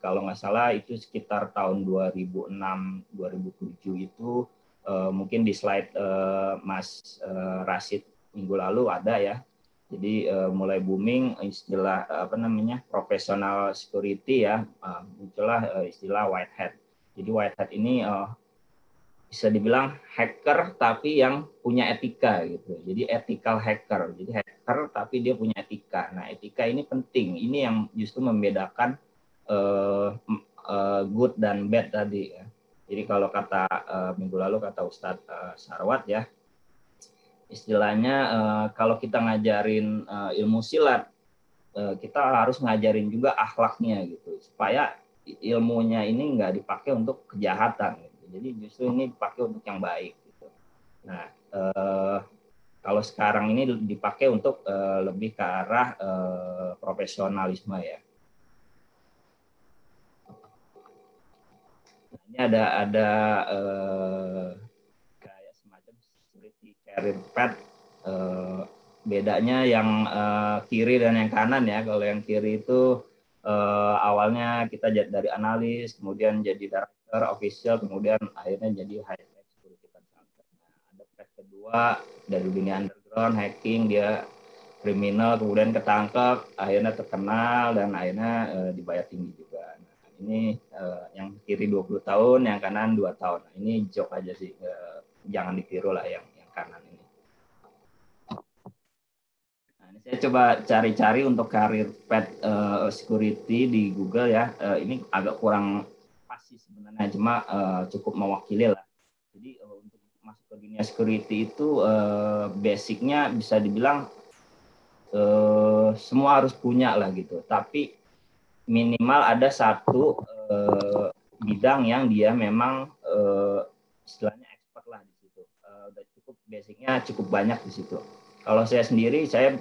Kalau nggak salah itu sekitar tahun 2006-2007 itu mungkin di slide Mas Rashid minggu lalu ada ya. Jadi mulai booming istilah apa namanya professional security ya, muncullah istilah white hat. Jadi white hat ini bisa dibilang hacker tapi yang punya etika gitu. Jadi ethical hacker. Jadi hacker tapi dia punya etika. Nah, etika ini penting. Ini yang justru membedakan good dan bad tadi ya. Jadi kalau kata minggu lalu kata Ustadz Sarwat ya, istilahnya kalau kita ngajarin ilmu silat, kita harus ngajarin juga akhlaknya gitu, supaya ilmunya ini nggak dipakai untuk kejahatan gitu. Jadi justru ini dipakai untuk yang baik gitu. Nah, kalau sekarang ini dipakai untuk lebih ke arah profesionalisme ya. Ini ada kayak semacam security career path. Bedanya yang kiri dan yang kanan ya. Kalau yang kiri itu awalnya kita dari analis, kemudian jadi director, official, kemudian akhirnya jadi high tech security consultant. Nah, ada path kedua dari dunia underground hacking, dia kriminal, kemudian ketangkep, akhirnya terkenal dan akhirnya dibayar tinggi juga. Ini yang kiri 20 tahun, yang kanan 2 tahun. Nah, ini joke aja sih, jangan ditiru lah yang kanan ini. Nah, ini saya coba cari-cari untuk karir path security di Google ya. Ini agak kurang pas sih sebenarnya, cuma cukup mewakili lah. Jadi untuk masuk ke dunia security itu basicnya bisa dibilang semua harus punya lah gitu. Tapi minimal ada satu bidang yang dia memang istilahnya expert lah di situ. Udah cukup basicnya cukup banyak di situ. Kalau saya sendiri, saya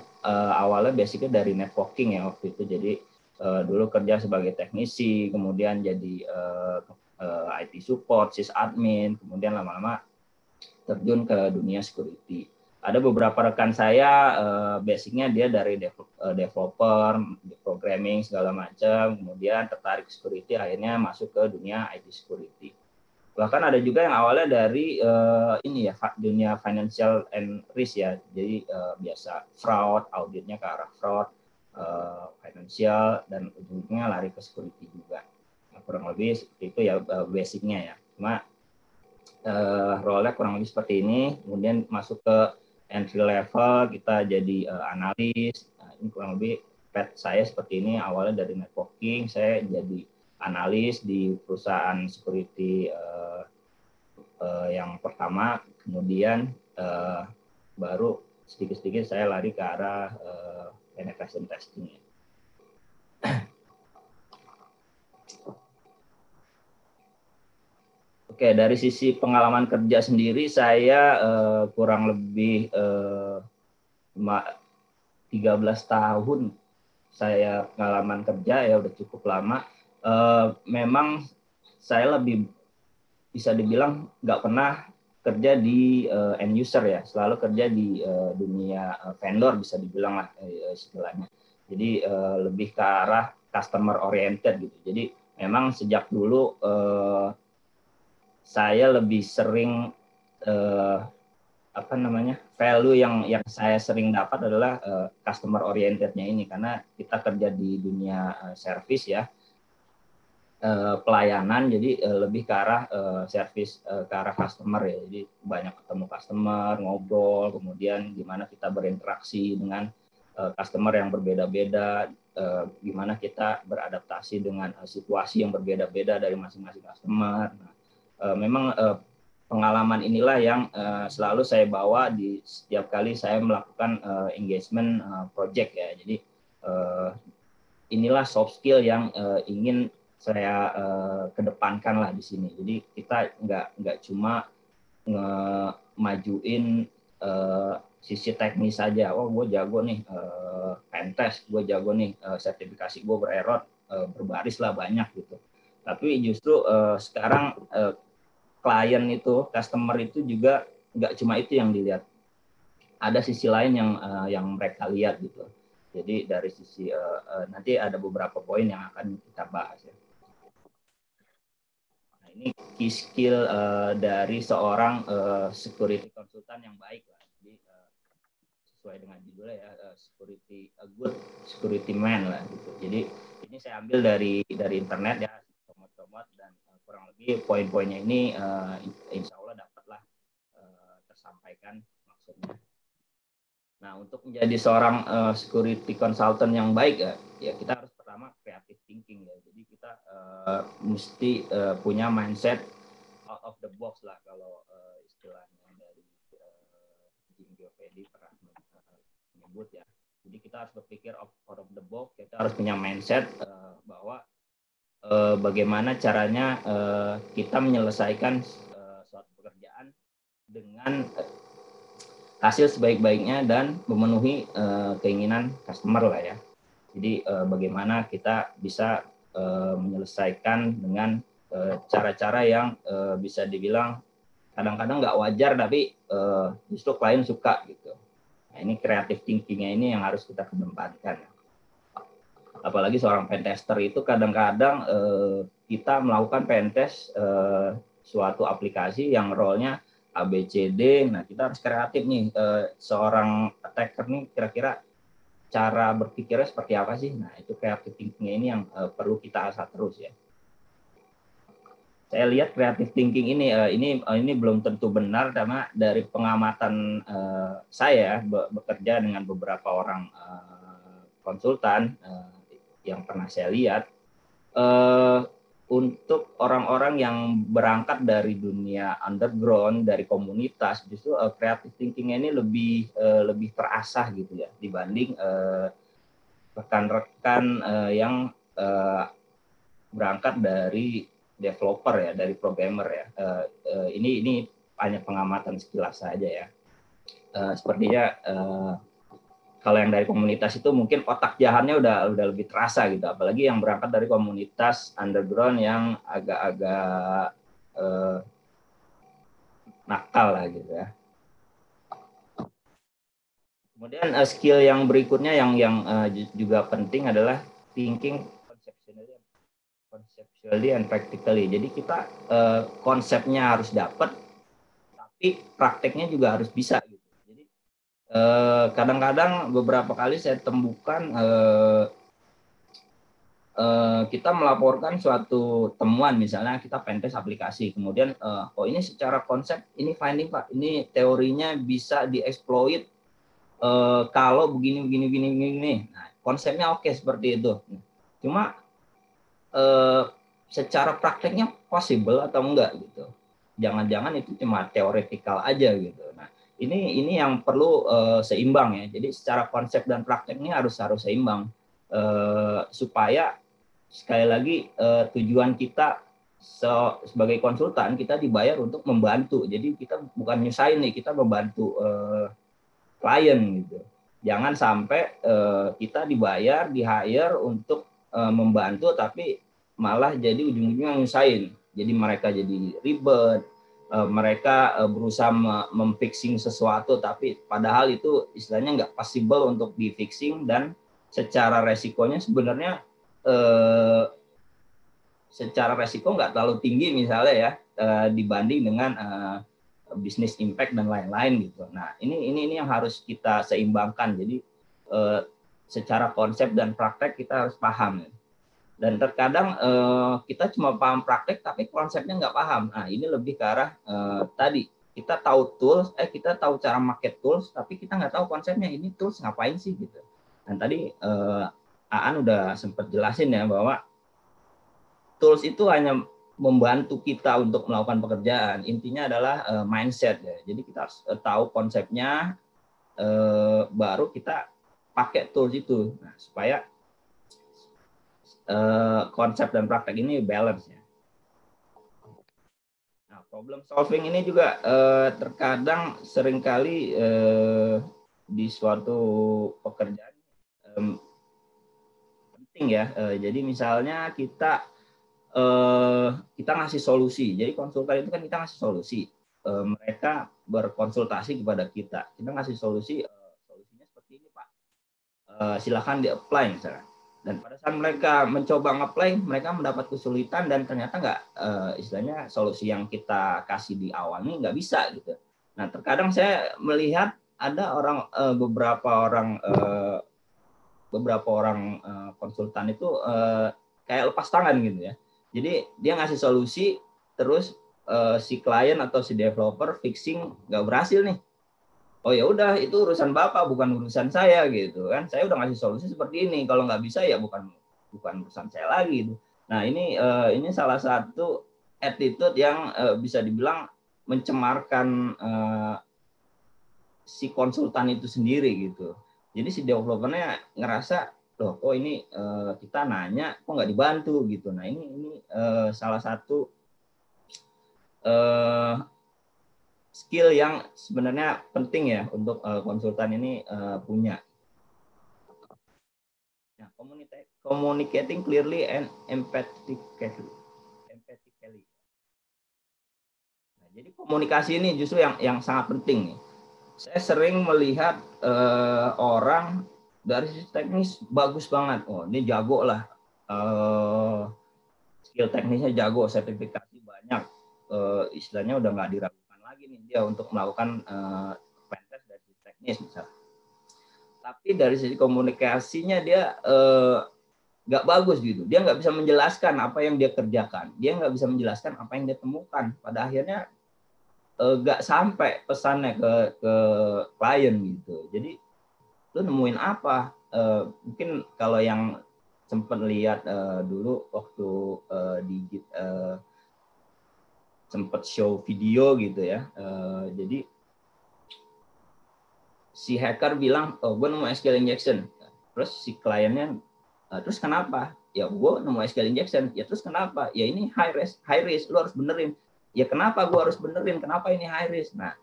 awalnya basicnya dari networking ya waktu itu. Jadi dulu kerja sebagai teknisi, kemudian jadi IT support, sysadmin, kemudian lama-lama terjun ke dunia security. Ada beberapa rekan saya basicnya dia dari developer, programming segala macam, kemudian tertarik security, akhirnya masuk ke dunia IT security. Bahkan ada juga yang awalnya dari ini ya, dunia financial and risk ya, jadi biasa fraud, auditnya ke arah fraud, financial, dan ujungnya lari ke security juga. Nah, kurang lebih itu ya basicnya ya. Cuma role-nya kurang lebih seperti ini, kemudian masuk ke entry level, kita jadi analis. Nah, ini kurang lebih path saya seperti ini, awalnya dari networking, saya jadi analis di perusahaan security yang pertama, kemudian baru sedikit-sedikit saya lari ke arah penetration testing. Oke, dari sisi pengalaman kerja sendiri, saya kurang lebih 13 tahun saya pengalaman kerja ya, udah cukup lama. Memang saya lebih bisa dibilang nggak pernah kerja di end user ya, selalu kerja di dunia vendor bisa dibilang lah istilahnya. Jadi lebih ke arah customer oriented gitu. Jadi memang sejak dulu saya lebih sering value yang saya sering dapat adalah customer orientednya ini, karena kita kerja di dunia service ya, pelayanan, jadi lebih ke arah service, ke arah customer ya. Jadi banyak ketemu customer, ngobrol, kemudian gimana kita berinteraksi dengan customer yang berbeda-beda, gimana kita beradaptasi dengan situasi yang berbeda-beda dari masing-masing customer. Nah, memang pengalaman inilah yang selalu saya bawa di setiap kali saya melakukan engagement project ya. Jadi inilah soft skill yang ingin saya kedepankan lah di sini. Jadi kita nggak cuma ngemajuin sisi teknis saja. Oh, gue jago nih pentest, gue jago nih sertifikasi gue bererot berbaris lah banyak gitu. Tapi justru sekarang klien itu, customer itu juga nggak cuma itu yang dilihat. Ada sisi lain yang mereka lihat gitu. Jadi dari sisi nanti ada beberapa poin yang akan kita bahas ya. Nah, ini key skill dari seorang security konsultan yang baik lah. Jadi sesuai dengan judulnya ya, good security man lah gitu. Jadi ini saya ambil dari internet ya, comot-comot, dan kurang lebih poin-poinnya ini insya Allah dapatlah tersampaikan maksudnya. Nah, untuk menjadi seorang security consultant yang baik ya kita harus pertama creative thinking ya. Jadi kita mesti punya mindset out of the box lah, kalau istilahnya dari Jim Giovedi pernah menyebut ya. Jadi kita harus berpikir out of the box. Kita harus punya mindset bahwa bagaimana caranya kita menyelesaikan suatu pekerjaan dengan hasil sebaik-baiknya dan memenuhi keinginan customer lah ya. Jadi bagaimana kita bisa menyelesaikan dengan cara-cara yang bisa dibilang kadang-kadang nggak wajar, tapi justru klien suka gitu. Nah, ini creative thinking-nya ini yang harus kita kedepankan. Apalagi seorang pentester itu kadang-kadang kita melakukan pentest suatu aplikasi yang role-nya ABCD, nah kita harus kreatif nih, seorang attacker nih kira-kira cara berpikirnya seperti apa sih? Nah itu creative thinking ini yang perlu kita asah terus ya. Saya lihat creative thinking ini belum tentu benar, karena dari pengamatan saya bekerja dengan beberapa orang konsultan yang pernah saya lihat, untuk orang-orang yang berangkat dari dunia underground, dari komunitas, justru creative thinking ini lebih terasah gitu ya, dibanding rekan-rekan yang berangkat dari developer ya, dari programmer ya. Ini hanya pengamatan sekilas saja ya. Sepertinya kalau yang dari komunitas itu mungkin otak jahatnya udah lebih terasa gitu, apalagi yang berangkat dari komunitas underground yang agak-agak nakal lah gitu ya. Kemudian skill yang berikutnya yang juga penting adalah thinking conceptually and practically. Jadi kita konsepnya harus dapat, tapi prakteknya juga harus bisa gitu. Kadang-kadang beberapa kali saya temukan kita melaporkan suatu temuan, misalnya kita pentest aplikasi, kemudian oh ini secara konsep ini finding Pak, ini teorinya bisa dieksploit kalau begini. Nah, konsepnya oke seperti itu. Cuma secara prakteknya possible atau enggak gitu. Jangan-jangan itu cuma teoretikal aja gitu. Nah, ini yang perlu seimbang ya. Jadi secara konsep dan prakteknya harus seimbang supaya sekali lagi tujuan kita sebagai konsultan, kita dibayar untuk membantu. Jadi kita bukan nyusahin nih, kita membantu klien gitu. Jangan sampai kita dibayar, di hire untuk membantu, tapi malah jadi ujung-ujungnya nyusahin. Jadi mereka jadi ribet, mereka berusaha memfixing sesuatu, tapi padahal itu istilahnya nggak possible untuk di fixing, dan secara resikonya sebenarnya secara resiko nggak terlalu tinggi misalnya ya, dibanding dengan bisnis impact dan lain-lain gitu. Nah ini yang harus kita seimbangkan. Jadi secara konsep dan praktek kita harus paham. Dan terkadang kita cuma paham praktek tapi konsepnya nggak paham. Nah ini lebih ke arah tadi, kita tahu tools, kita tahu cara market tools, tapi kita nggak tahu konsepnya, ini tools ngapain sih gitu. Dan tadi Aan udah sempat jelasin ya bahwa tools itu hanya membantu kita untuk melakukan pekerjaan. Intinya adalah mindset ya. Jadi kita harus tahu konsepnya, baru kita pakai tools itu. Nah, supaya konsep dan praktek ini balance ya. Nah, problem solving ini juga terkadang seringkali di suatu pekerjaan penting ya. Jadi misalnya kita ngasih solusi. Jadi konsultan itu kan kita ngasih solusi. Mereka berkonsultasi kepada kita. Kita ngasih solusi, solusinya seperti ini Pak. Silakan di-apply misalnya. Dan pada saat mereka mencoba nge-apply, mereka mendapat kesulitan dan ternyata nggak, istilahnya solusi yang kita kasih di awal ini nggak bisa gitu. Nah terkadang saya melihat ada beberapa orang konsultan itu kayak lepas tangan gitu ya. Jadi dia ngasih solusi, terus si klien atau si developer fixing nggak berhasil nih. Oh ya udah, itu urusan Bapak, bukan urusan saya gitu kan. Saya udah ngasih solusi seperti ini. Kalau nggak bisa ya bukan urusan saya lagi. Gitu. Nah ini salah satu attitude yang bisa dibilang mencemarkan si konsultan itu sendiri gitu. Jadi si developernya ngerasa, loh kok ini kita nanya kok nggak dibantu gitu. Nah ini salah satu skill yang sebenarnya penting ya untuk konsultan ini punya. Nah, communicating clearly and empathically. Nah, jadi komunikasi ini justru yang sangat penting nih. Saya sering melihat orang dari sisi teknis bagus banget. Oh, ini jago lah. Skill teknisnya jago, sertifikasi banyak. Istilahnya udah nggak diragukan lagi nih dia untuk melakukan pentest dari sisi teknis misalnya. Tapi dari sisi komunikasinya dia nggak bagus gitu. Dia nggak bisa menjelaskan apa yang dia kerjakan. Dia nggak bisa menjelaskan apa yang dia temukan. Pada akhirnya nggak sampai pesannya ke klien gitu. Jadi lu nemuin apa? Mungkin kalau yang sempat lihat dulu waktu Digit sempat show video gitu ya. Jadi si hacker bilang, oh gue nemu SQL injection. Terus si kliennya, terus kenapa? Ya gue nemu SQL injection. Ya terus kenapa? Ya ini high risk, lu harus benerin. Ya kenapa gue harus benerin? Kenapa ini high risk? Nah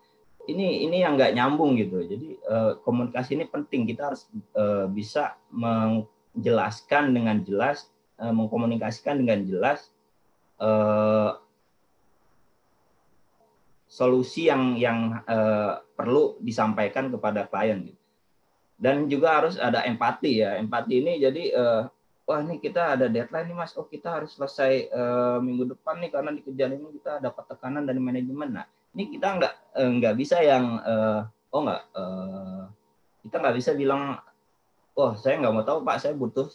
ini yang nggak nyambung gitu. Jadi komunikasi ini penting. Kita harus bisa menjelaskan dengan jelas, mengkomunikasikan dengan jelas solusi yang perlu disampaikan kepada klien. Gitu. Dan juga harus ada empati ya. Empati ini jadi wah ini kita ada deadline nih Mas. Oh kita harus selesai minggu depan nih karena di kerjaan ini kita dapat tekanan dari manajemen. Nah ini kita nggak bisa yang kita nggak bisa bilang, oh saya nggak mau tahu Pak, saya butuh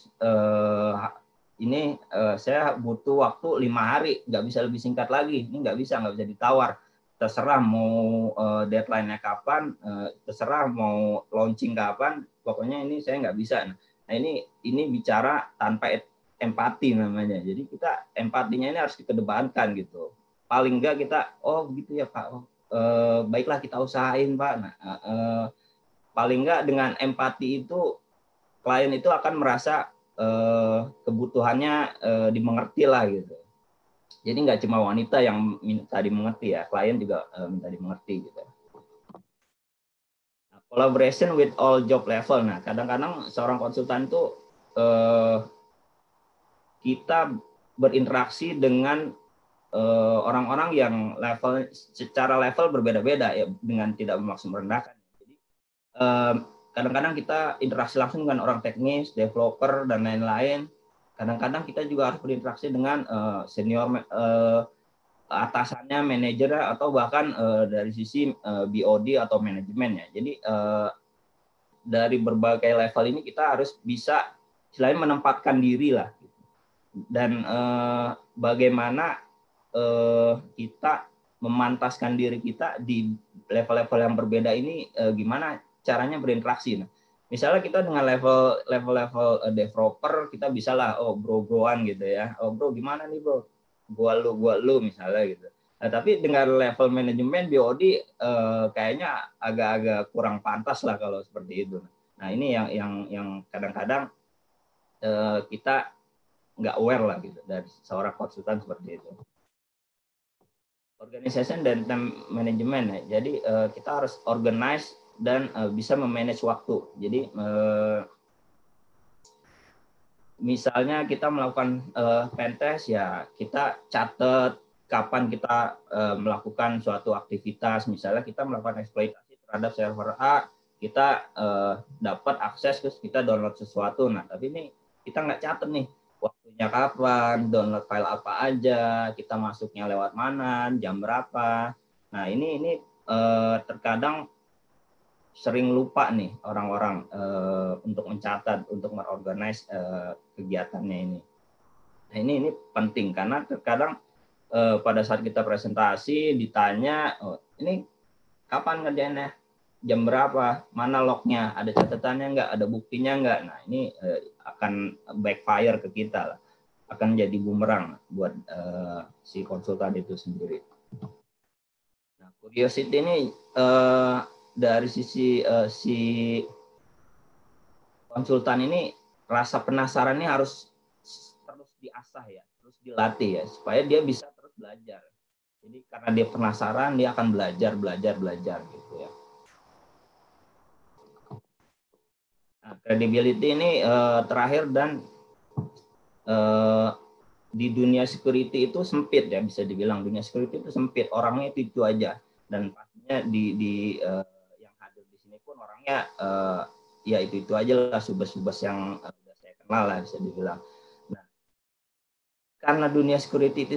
saya butuh waktu 5 hari, nggak bisa lebih singkat lagi. Ini nggak bisa ditawar. Terserah mau deadline-nya kapan, terserah mau launching kapan, pokoknya ini saya nggak bisa. Nah ini bicara tanpa empati namanya. Jadi kita empatinya ini harus dikedepankan gitu. Paling nggak kita, oh gitu ya Pak, baiklah kita usahain Pak. Nah, paling nggak dengan empati itu klien itu akan merasa kebutuhannya dimengerti lah gitu. Jadi nggak cuma wanita yang minta dimengerti ya, klien juga minta dimengerti gitu. Nah, collaboration with all job level. Nah, kadang-kadang seorang konsultan itu kita berinteraksi dengan orang-orang yang secara level berbeda-beda ya, dengan tidak bermaksud merendahkan. Jadi kadang-kadang kita interaksi langsung dengan orang teknis, developer dan lain-lain. Kadang-kadang kita juga harus berinteraksi dengan senior atasannya, manajer, atau bahkan dari sisi BOD atau manajemen ya. Jadi dari berbagai level ini kita harus bisa selain menempatkan diri lah, dan bagaimana kita memantaskan diri kita di level-level yang berbeda ini, gimana caranya berinteraksi. Nah, misalnya kita dengan level developer, kita bisa lah, bro-broan gitu ya. Oh bro, gimana nih bro? Gua lu misalnya gitu. Nah, tapi dengan level manajemen BOD kayaknya agak-agak kurang pantas lah kalau seperti itu. Nah, ini yang kadang-kadang kita nggak aware lah gitu dari seorang konsultan seperti itu. Organization dan time management ya. Jadi kita harus organize dan bisa memanage waktu. Jadi misalnya kita melakukan pentest ya, kita catat kapan kita melakukan suatu aktivitas. Misalnya kita melakukan eksploitasi terhadap server A, kita dapat akses, terus kita download sesuatu. Nah, tapi ini kita nggak catat nih waktunya kapan, download file apa aja, kita masuknya lewat mana, jam berapa. Nah, ini terkadang sering lupa nih orang-orang untuk mencatat, untuk mengorganize kegiatannya ini. Nah, ini penting karena terkadang pada saat kita presentasi ditanya, ini kapan ngerjainnya, jam berapa, mana lognya, ada catatannya nggak, ada buktinya nggak. Nah, ini akan backfire ke kita lah, akan jadi bumerang buat si konsultan itu sendiri. Nah, curiosity ini dari sisi si konsultan ini, rasa penasaran ini harus terus diasah ya, terus dilatih ya, supaya dia bisa terus belajar. Jadi karena dia penasaran, dia akan belajar gitu ya. Nah, credibility ini terakhir, dan di dunia security itu sempit ya, bisa dibilang dunia security itu sempit, orangnya itu aja, dan pastinya di yang hadir di sini pun orangnya ya itu aja lah, subes-subes yang sudah saya kenal lah, bisa dibilang. Nah, karena dunia security itu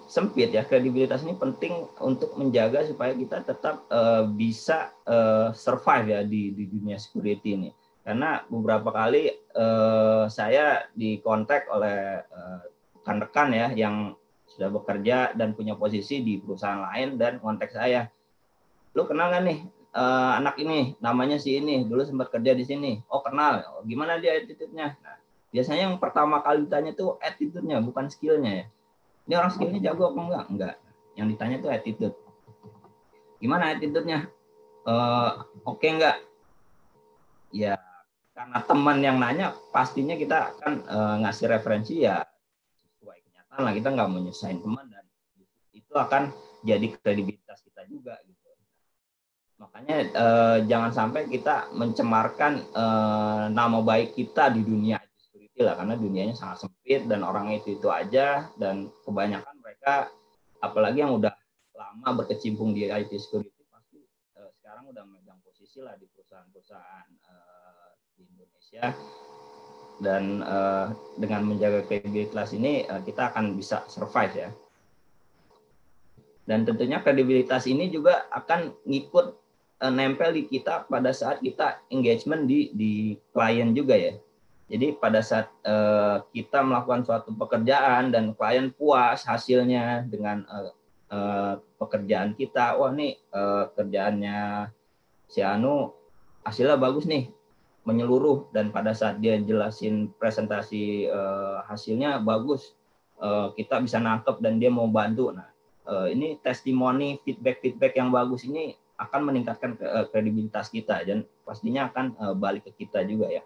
sempit ya, kredibilitas ini penting untuk menjaga supaya kita tetap bisa survive ya di dunia security ini. Karena beberapa kali saya dikontak oleh rekan-rekan ya yang sudah bekerja dan punya posisi di perusahaan lain, dan kontak saya, lu kenal nggak nih anak ini, namanya si ini, dulu sempat kerja di sini. Oh kenal, gimana dia attitude-nya? Nah, biasanya yang pertama kali ditanya tuh attitude-nya, bukan skill-nya ya. Ini orang skill-nya jago apa enggak? Enggak. Yang ditanya tuh attitude. Gimana attitude-nya? Oke enggak? Ya, karena teman yang nanya, pastinya kita akan ngasih referensi ya sesuai kenyataan lah. Kita nggak mau nyusahin teman, dan itu akan jadi kredibilitas kita juga gitu. Makanya jangan sampai kita mencemarkan nama baik kita di dunia IT security lah, karena dunianya sangat sempit dan orangnya itu aja, dan kebanyakan mereka, apalagi yang udah lama berkecimpung di IT security, pasti sekarang udah memegang posisi lah di perusahaan-perusahaan di Indonesia. Dan dengan menjaga kredibilitas ini kita akan bisa survive ya. Dan tentunya kredibilitas ini juga akan ngikut nempel di kita pada saat kita engagement di klien juga ya. Jadi pada saat kita melakukan suatu pekerjaan dan klien puas hasilnya dengan pekerjaan kita, wah nih kerjaannya si Anu hasilnya bagus nih, menyeluruh, dan pada saat dia jelasin presentasi hasilnya bagus, kita bisa nangkep dan dia mau bantu. Nah, ini testimoni, feedback yang bagus ini akan meningkatkan kredibilitas kita, dan pastinya akan balik ke kita juga ya.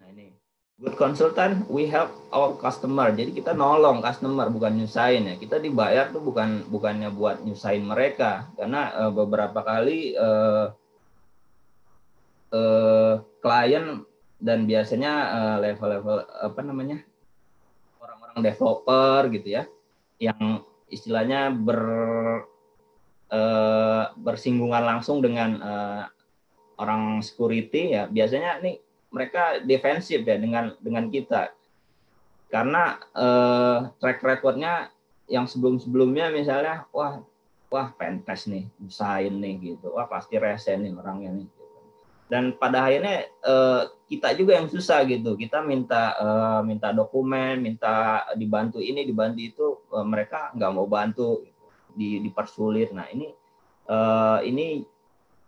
Nah ini, good consultant, we help our customer. Jadi kita nolong customer, bukan nyusahin ya. Kita dibayar tuh bukannya buat nyusahin mereka, karena beberapa kali klien dan biasanya level-level apa namanya orang-orang developer gitu ya, yang istilahnya bersinggungan langsung dengan orang security ya, biasanya nih mereka defensif ya dengan kita, karena track recordnya yang sebelumnya misalnya wah pentest nih, usahain nih gitu, wah pasti rese nih orangnya nih. Dan pada akhirnya kita juga yang susah gitu, kita minta dokumen, minta dibantu ini, dibantu itu, mereka nggak mau bantu, dipersulit. Nah ini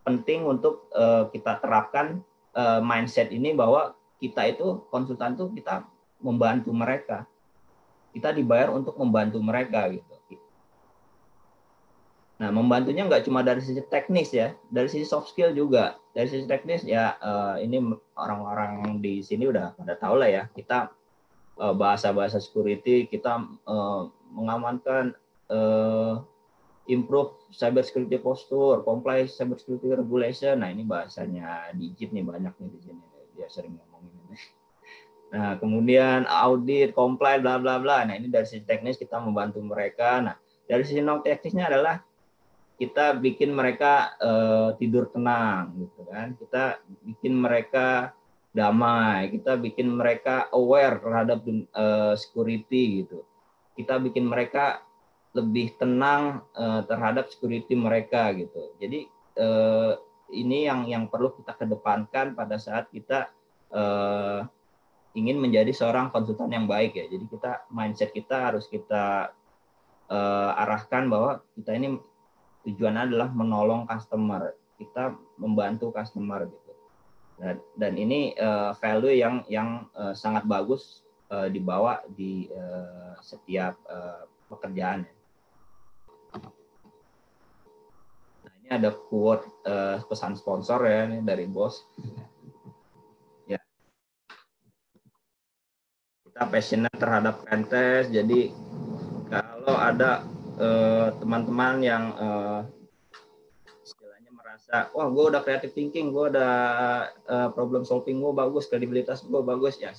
penting untuk kita terapkan mindset ini, bahwa kita itu konsultan tuh kita membantu mereka, kita dibayar untuk membantu mereka gitu. Nah, membantunya nggak cuma dari sisi teknis ya, dari sisi soft skill juga. Dari sisi teknis ya, ini orang-orang di sini udah pada tahu lah ya, kita bahasa-bahasa security, kita mengamankan, improve cyber security posture, comply cyber security regulation. Nah, ini bahasanya Digit nih, banyak nih di sini, dia sering ngomongin ini. Nah, kemudian audit, comply, bla bla bla. Nah, ini dari sisi teknis kita membantu mereka. Nah, dari sisi non teknisnya adalah kita bikin mereka tidur tenang gitu kan, kita bikin mereka damai, kita bikin mereka aware terhadap security gitu, kita bikin mereka lebih tenang terhadap security mereka gitu. Jadi ini yang perlu kita kedepankan pada saat kita ingin menjadi seorang konsultan yang baik ya. Jadi mindset kita harus kita arahkan bahwa kita ini tujuannya adalah menolong customer, kita membantu customer gitu. Dan ini value yang sangat bagus dibawa di setiap pekerjaan. Nah, ini ada quote pesan sponsor ya, ini dari bos. Ya, kita passionate terhadap pentest. Jadi kalau ada teman-teman yang istilahnya merasa, wah gue udah creative thinking, gue udah problem solving gue bagus, kredibilitas gue bagus, ya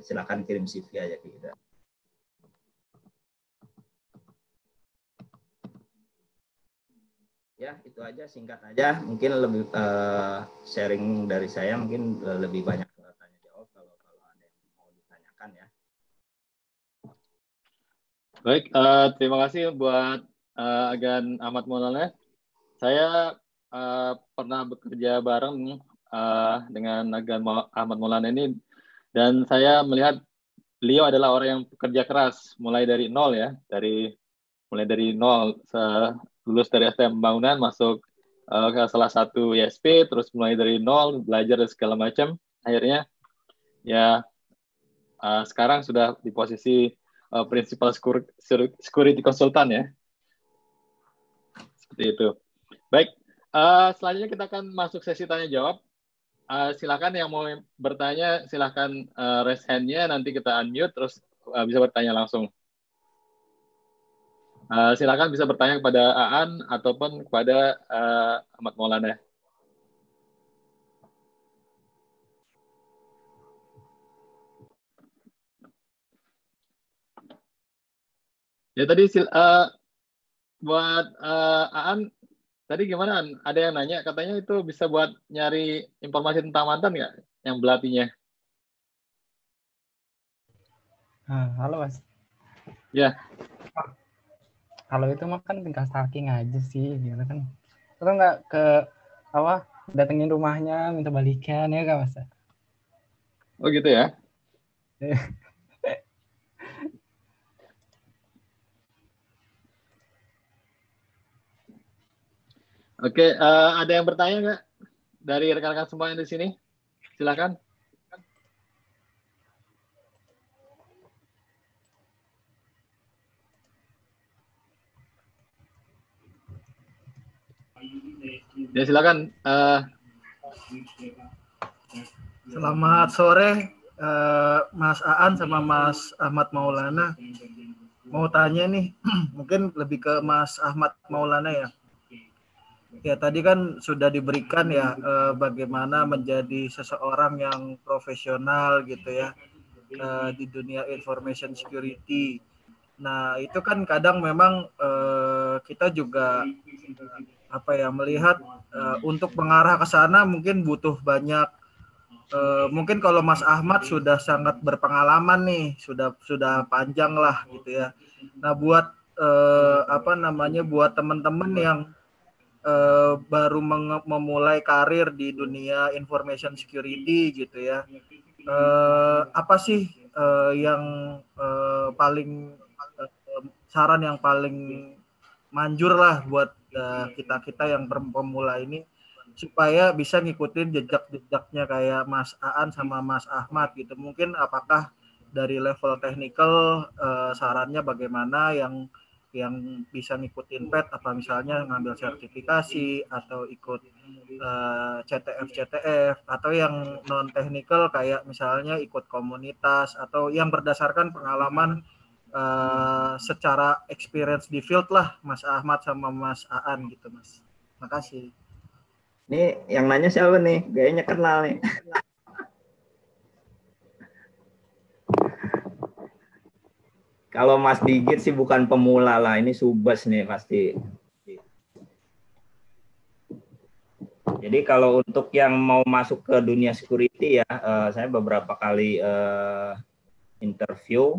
silakan kirim CV aja ke kita. Ya itu aja, singkat aja, mungkin lebih sharing dari saya, mungkin lebih banyak tanya jawab kalau ada yang mau ditanyakan ya. Baik, terima kasih buat Agan Ahmad Maulana. Saya pernah bekerja bareng dengan Agan Ahmad Maulana ini, dan saya melihat beliau adalah orang yang bekerja keras mulai dari nol ya, mulai dari nol, lulus dari STM Pembangunan, masuk ke salah satu ISP, terus mulai dari nol, belajar dan segala macam. Akhirnya ya sekarang sudah di posisi Principal Security Consultant ya. Seperti itu. Baik, selanjutnya kita akan masuk sesi tanya jawab. Silakan yang mau bertanya, silakan raise hand-nya, nanti kita unmute terus bisa bertanya langsung. Silakan bisa bertanya kepada Aan ataupun kepada Ahmad Maulana. Ya tadi buat Aan, tadi gimana? Ada yang nanya, katanya itu bisa buat nyari informasi tentang mantan nggak? Yang belatinya. Halo Mas. Ya. Kalau itu mah kan tinggal stalking aja sih, gitu kan. Atau nggak datengin rumahnya, minta balikan ya nggak Mas? Oh gitu ya. Oke, ada yang bertanya nggak dari rekan-rekan semua yang di sini? Silakan. Ya silakan. Selamat sore, Mas Aan sama Mas Ahmad Maulana. Mau tanya nih, mungkin lebih ke Mas Ahmad Maulana ya. Ya, tadi kan sudah diberikan ya bagaimana menjadi seseorang yang profesional gitu ya di dunia information security. Nah, itu kan kadang memang kita juga apa ya melihat untuk mengarah ke sana mungkin butuh banyak mungkin kalau Mas Ahmad sudah sangat berpengalaman nih, sudah panjang lah gitu ya. Nah, buat apa namanya buat teman-teman yang baru memulai karir di dunia information security gitu ya. Apa sih yang paling saran yang paling manjur lah buat kita-kita yang pemula ini supaya bisa ngikutin jejak-jejaknya kayak Mas Aan sama Mas Ahmad gitu. Mungkin apakah dari level technical sarannya bagaimana yang bisa ngikutin PET apa misalnya ngambil sertifikasi atau ikut CTF atau yang non technical kayak misalnya ikut komunitas atau yang berdasarkan pengalaman secara experience di field lah Mas Ahmad sama Mas Aan gitu Mas. Makasih. Ini yang nanya siapa nih? Kayaknya kenal nih. Kalau Mas Digit sih bukan pemula lah, ini subas nih pasti. Jadi kalau untuk yang mau masuk ke dunia security ya, saya beberapa kali interview.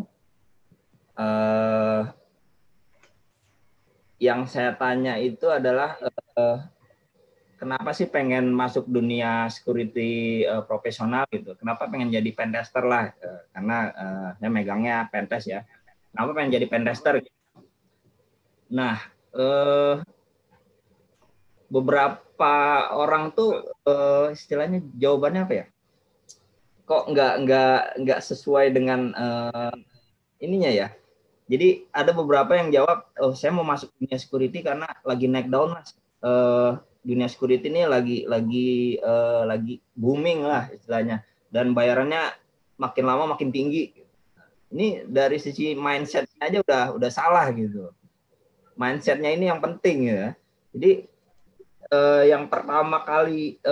Yang saya tanya itu adalah kenapa sih pengen masuk dunia security profesional gitu? Kenapa pengen jadi pentester lah? Karena saya megangnya pentest ya. Kenapa pengen jadi pentester? Nah, beberapa orang tuh istilahnya jawabannya apa ya? Kok nggak sesuai dengan ininya ya? Jadi ada beberapa yang jawab, oh saya mau masuk dunia security karena lagi naik daun mas. Dunia security ini lagi booming lah istilahnya, dan bayarannya makin lama makin tinggi. Ini dari sisi mindsetnya aja udah salah gitu. Mindsetnya ini yang penting ya. Jadi yang pertama kali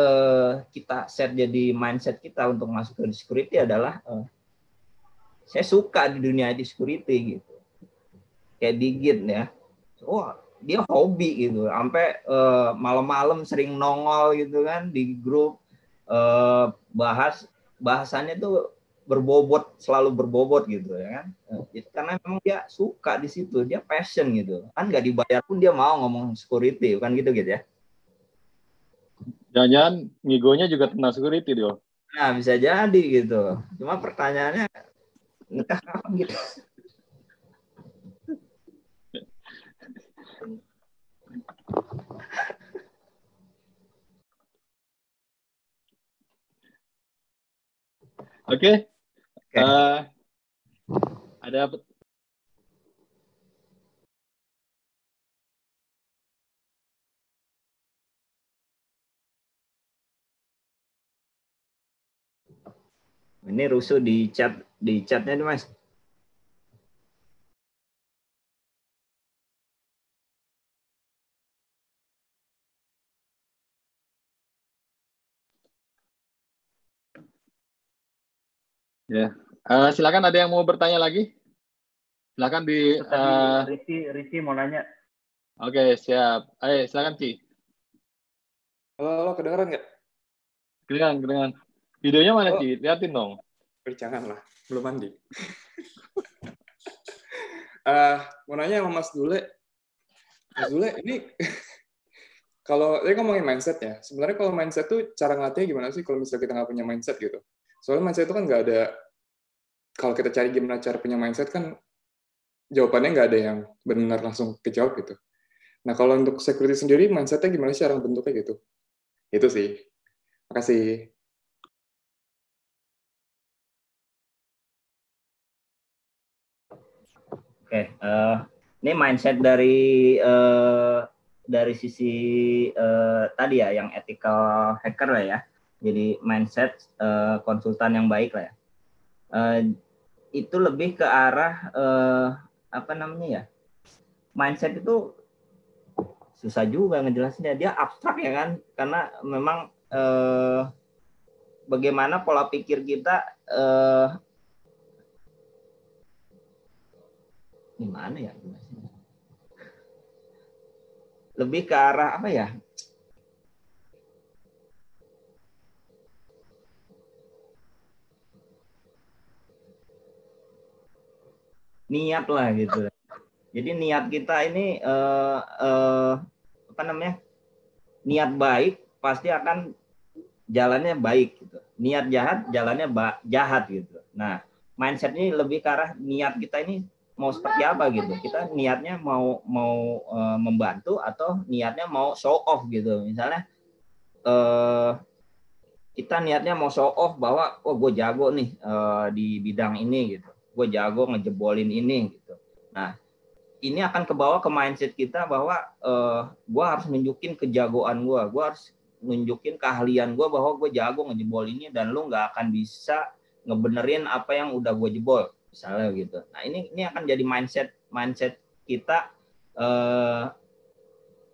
kita set jadi mindset kita untuk masuk ke security adalah saya suka di dunia IT security gitu. Kayak Digit ya. Wah, dia hobi gitu. Sampai malam-malam sering nongol gitu kan di grup bahasannya tuh berbobot, selalu berbobot gitu ya kan. Karena memang dia suka di situ, dia passion gitu. Kan nggak dibayar pun dia mau ngomong security, kan gitu ya. Jangan-jangan ngigonya juga tentang security dia. Nah, bisa jadi gitu. Cuma pertanyaannya nikah kapan gitu. Oke. Ada ini rusuh di chatnya nih mas. ya. Silakan, ada yang mau bertanya lagi? Silakan di Risi mau nanya. Oke, siap. Ayo, silakan Ci. Halo, kedengeran nggak? Kedengeran. Videonya mana Ci? Liatin dong. Janganlah, belum mandi. Mau nanya sama Mas Dule. Mas Dule, ini kalau tadi ngomongin mindset ya, sebenarnya kalau mindset tuh cara ngelatihnya gimana sih kalau misalnya kita nggak punya mindset gitu? Soalnya mindset itu kan nggak ada, kalau kita cari gimana cara punya mindset kan jawabannya nggak ada yang benar langsung kejawab gitu. Nah kalau untuk security sendiri, mindsetnya gimana sih cara bentuknya gitu? Itu sih. Makasih. Oke, ini mindset dari sisi tadi ya, yang ethical hacker lah ya. Jadi mindset konsultan yang baik lah ya. Itu lebih ke arah apa namanya ya? Mindset itu susah juga ngejelasinnya, dia abstrak ya kan, karena memang bagaimana pola pikir kita gimana ya, lebih ke arah apa ya, niat lah gitu. Jadi niat kita ini apa namanya, niat baik pasti akan jalannya baik gitu. Niat jahat jalannya jahat gitu. Nah, mindset ini lebih ke arah niat kita ini mau seperti apa gitu. Kita niatnya mau membantu atau niatnya mau show off gitu. Misalnya kita niatnya mau show off bahwa gue jago nih di bidang ini gitu. Gue jago ngejebolin ini gitu. Nah, ini akan kebawa ke mindset kita bahwa gue harus nunjukin kejagoan gue harus nunjukin keahlian gue bahwa gue jago ngejebol ini, dan lu nggak akan bisa ngebenerin apa yang udah gue jebol, misalnya gitu. Nah ini akan jadi mindset kita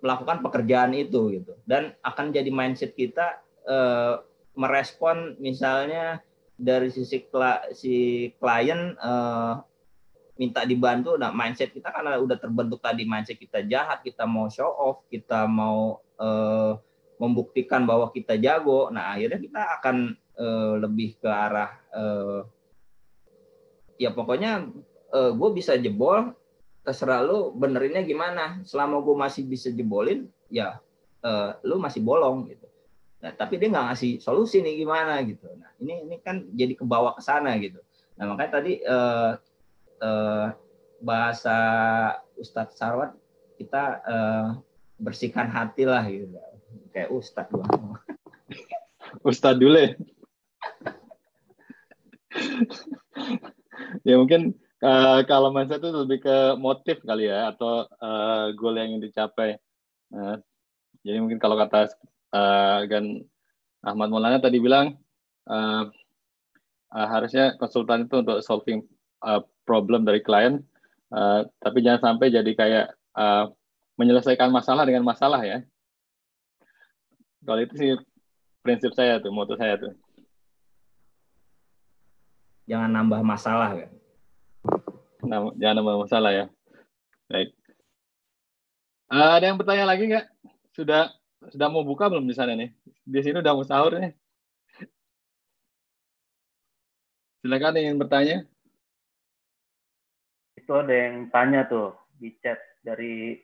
melakukan pekerjaan itu gitu, dan akan jadi mindset kita merespon misalnya dari sisi klien minta dibantu. Nah, mindset kita karena udah terbentuk tadi, mindset kita jahat, kita mau show off, kita mau membuktikan bahwa kita jago. Nah, akhirnya kita akan lebih ke arah ya pokoknya gue bisa jebol, terserah lu benerinnya gimana. Selama gue masih bisa jebolin, ya lu masih bolong gitu. Nah, tapi dia nggak ngasih solusi nih gimana gitu. Nah, ini kan jadi kebawa ke sana gitu. Nah, makanya tadi bahasa Ustadz Sarwat, kita bersihkan hati lah gitu, kayak Ustadz doang. Ustadz dulu ya mungkin kalau mindset itu lebih ke motif kali ya, atau goal yang ingin dicapai. Jadi mungkin kalau kata Gan Ahmad Maulana tadi bilang harusnya konsultan itu untuk solving problem dari klien, tapi jangan sampai jadi kayak menyelesaikan masalah dengan masalah ya. Kalau itu sih prinsip saya tuh, moto saya tuh. Jangan nambah masalah kan. Jangan nambah masalah ya. Baik. Ada yang bertanya lagi nggak? Sudah mau buka belum di sana nih? Di sini udah mau sahur nih. Silakan yang ingin bertanya. Itu ada yang tanya tuh di chat dari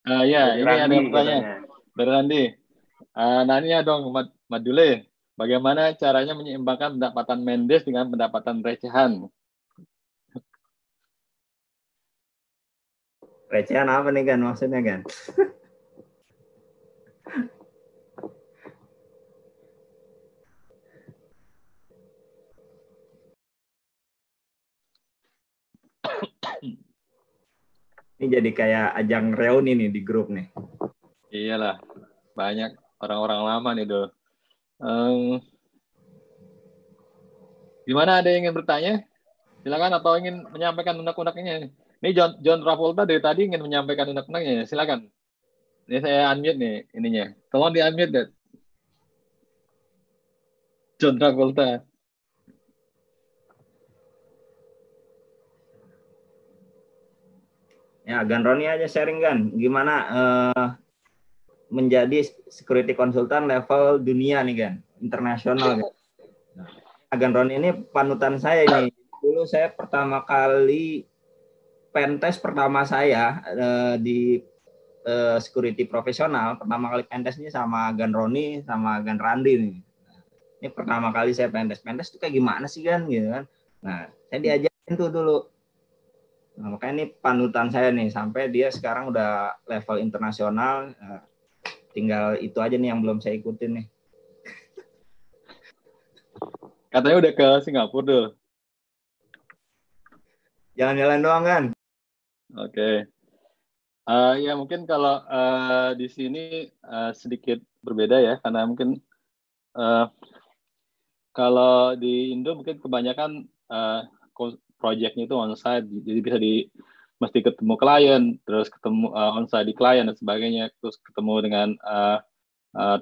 ya, ini Randi, ada yang bertanya katanya. dari Randi. Nanya dong, Madule, bagaimana caranya menyeimbangkan pendapatan Mendes dengan pendapatan recehan? Recehan apa nih Gan, maksudnya Gan? Ini jadi kayak ajang reuni nih di grup nih. Iyalah, banyak orang-orang lama nih Dol. Gimana, ada yang ingin bertanya? Silakan, atau ingin menyampaikan unek-uneknya. Ini John Travolta dari tadi ingin menyampaikan unek-uneknya. Silakan. Ini saya unmute nih ininya. Tolong di unmute deh. John Travolta. Ya, Gan Roni aja sharing Gan. Gimana menjadi security consultant level dunia nih Gan, internasional Gan. Nah, Gan Roni ini panutan saya ini. Dulu saya pertama kali pentest pertama saya di security profesional, pertama kali pentest ini sama Gan Roni sama Gan Randi nih. Ini pertama kali saya pentest itu kayak gimana sih Gan gitu kan. Nah, saya diajarin tuh dulu. Nah, makanya ini panutan saya nih, sampai dia sekarang udah level internasional. Tinggal itu aja nih yang belum saya ikutin nih. Katanya udah ke Singapura dulu. Jalan-jalan doang Kan. Oke. Ya mungkin kalau di sini sedikit berbeda ya, karena mungkin kalau di Indo mungkin kebanyakan project-nya itu on-site, jadi bisa mesti ketemu klien, terus ketemu onsite di klien dan sebagainya, terus ketemu dengan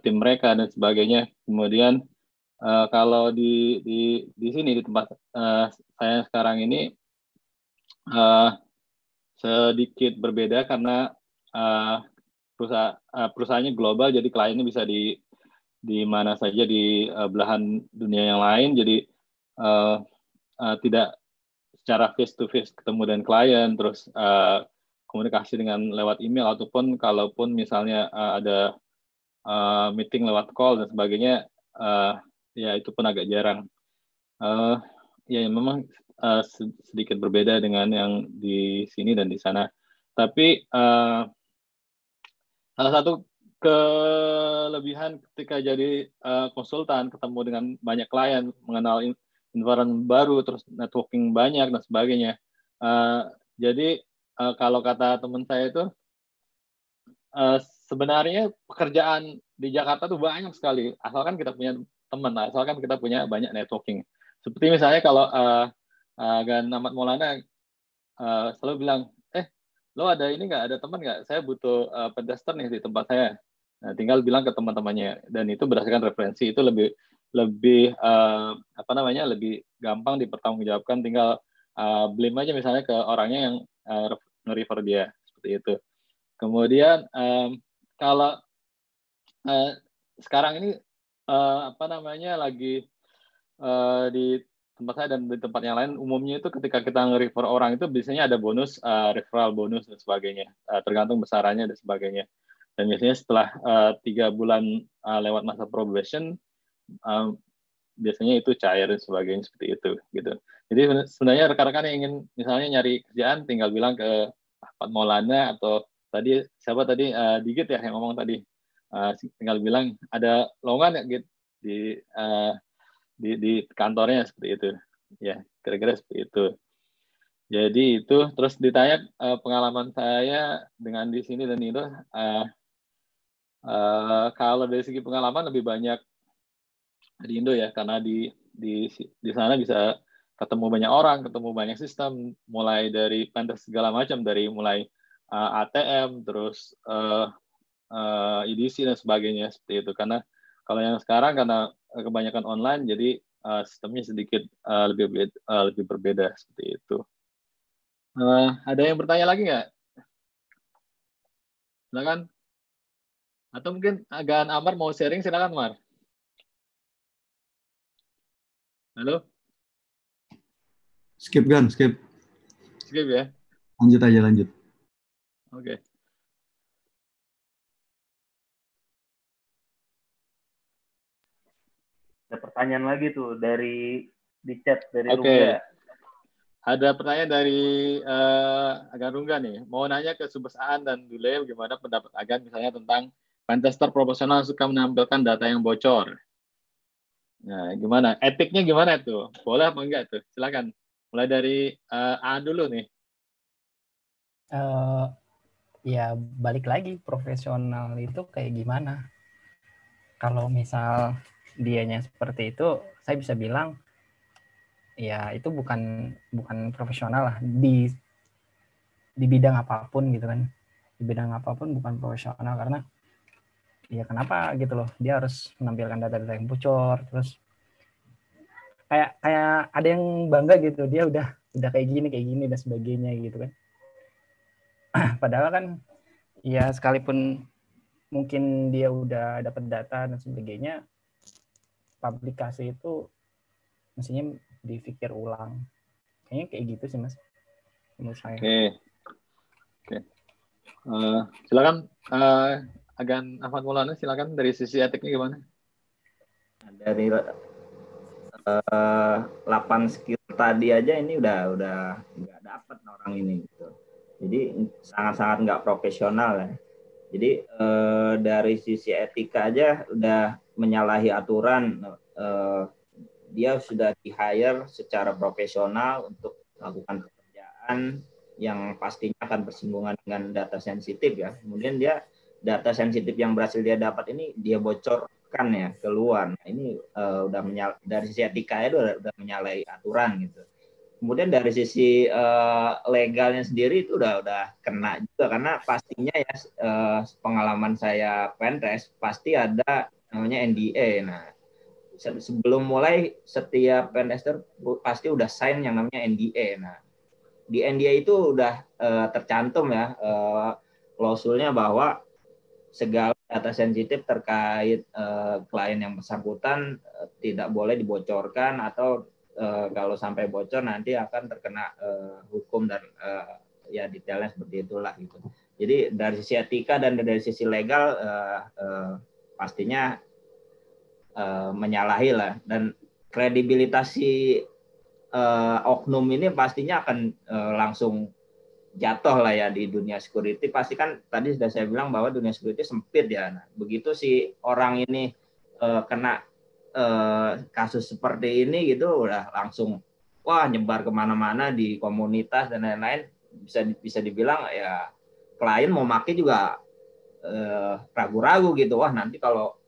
tim mereka dan sebagainya. Kemudian kalau di sini di tempat saya sekarang ini sedikit berbeda karena perusahaannya global, jadi kliennya bisa di mana saja di belahan dunia yang lain, jadi tidak secara face to face ketemu dengan klien, terus komunikasi dengan lewat email ataupun kalaupun misalnya ada meeting lewat call dan sebagainya, ya itu pun agak jarang. Ya memang sedikit berbeda dengan yang di sini dan di sana. Tapi salah satu kelebihan ketika jadi konsultan, ketemu dengan banyak klien, mengenal environment baru, terus networking banyak dan sebagainya. Jadi kalau kata teman saya itu, sebenarnya pekerjaan di Jakarta tuh banyak sekali, asalkan kita punya teman, asalkan kita punya banyak networking. Seperti misalnya kalau Gan Ahmad Maulana selalu bilang, lo ada ini nggak, ada teman nggak? Saya butuh pentester nih di tempat saya. Nah, tinggal bilang ke teman-temannya, dan itu berdasarkan referensi, itu lebih lebih gampang dipertanggungjawabkan. Tinggal blame aja misalnya ke orangnya yang nge-refer dia, seperti itu. Kemudian kalau sekarang ini lagi di tempat saya dan di tempat yang lain, umumnya itu ketika kita nge-refer orang itu biasanya ada bonus, referral bonus dan sebagainya, tergantung besarannya dan sebagainya. Dan biasanya setelah 3 bulan lewat masa probation, biasanya itu cair dan sebagainya, seperti itu gitu. Jadi sebenarnya rekan-rekan yang ingin misalnya nyari kerjaan, tinggal bilang ke Ahmad Maulana atau tadi siapa tadi, Digit ya yang ngomong tadi, tinggal bilang ada lowongan ya Git di kantornya, seperti itu ya, kira-kira seperti itu. Jadi itu, terus ditanya pengalaman saya dengan di sini dan itu, kalau dari segi pengalaman lebih banyak di Indo ya, karena di sana bisa ketemu banyak orang, ketemu banyak sistem, mulai dari pentest segala macam, dari mulai ATM, terus EDC dan sebagainya, seperti itu. Karena kalau yang sekarang karena kebanyakan online, jadi sistemnya sedikit lebih berbeda, seperti itu. Ada yang bertanya lagi nggak? Silakan. Atau mungkin Gan Amar mau sharing, silakan Mar. Halo? Skip Gan, skip. Skip ya? Lanjut aja, lanjut. Oke. Ada pertanyaan lagi tuh di chat dari Oke. Rungga. Ada pertanyaan dari Agan Rungga nih. Mau nanya ke Subes Aan dan Dule, gimana pendapat Agan misalnya tentang pentester profesional suka menampilkan data yang bocor. Nah, gimana? Etiknya gimana tuh? Boleh apa enggak tuh? Silakan. Mulai dari Aan dulu nih. Ya balik lagi, profesional itu kayak gimana? Kalau misal dianya seperti itu, saya bisa bilang ya itu bukan profesional lah di bidang apapun gitu kan. Di bidang apapun bukan profesional, karena ya kenapa gitu loh, dia harus menampilkan data-data yang bocor, terus kayak ada yang bangga gitu, dia udah kayak gini dan sebagainya gitu kan. Padahal kan ya sekalipun mungkin dia udah dapat data dan sebagainya, publikasi itu mestinya dipikir ulang. Kayaknya kayak gitu sih Mas, menurut saya. Oke. Silakan Agan Ahmad Maulana, silakan dari sisi etiknya gimana? Dari 8 skill tadi aja ini udah nggak dapat orang ini gitu. Jadi sangat-sangat nggak profesional ya. Jadi dari sisi etika aja udah menyalahi aturan. Dia sudah di-hire secara profesional untuk melakukan pekerjaan yang pastinya akan bersinggungan dengan data sensitif ya. Kemudian dia data sensitif yang berhasil dia dapat ini dia bocorkan ya keluar. Nah, ini udah dari sisi etika itu udah menyalahi aturan gitu. Kemudian dari sisi legalnya sendiri itu udah kena juga, karena pastinya ya pengalaman saya pentest pasti ada namanya NDA. Nah, sebelum mulai setiap pentester pasti udah sign yang namanya NDA. Nah, di NDA itu udah tercantum ya klausulnya bahwa segala data sensitif terkait klien yang bersangkutan tidak boleh dibocorkan, atau kalau sampai bocor nanti akan terkena hukum, dan ya detailnya seperti itulah gitu. Jadi dari sisi etika dan dari sisi legal pastinya menyalahi lah, dan kredibilitas si oknum ini pastinya akan langsung jatuh lah ya di dunia security. Pasti kan tadi sudah saya bilang bahwa dunia security sempit ya. Nah, begitu si orang ini kena kasus seperti ini gitu, udah langsung wah nyebar kemana-mana di komunitas dan lain-lain. Bisa dibilang ya klien mau make juga ragu-ragu gitu. Wah nanti kalau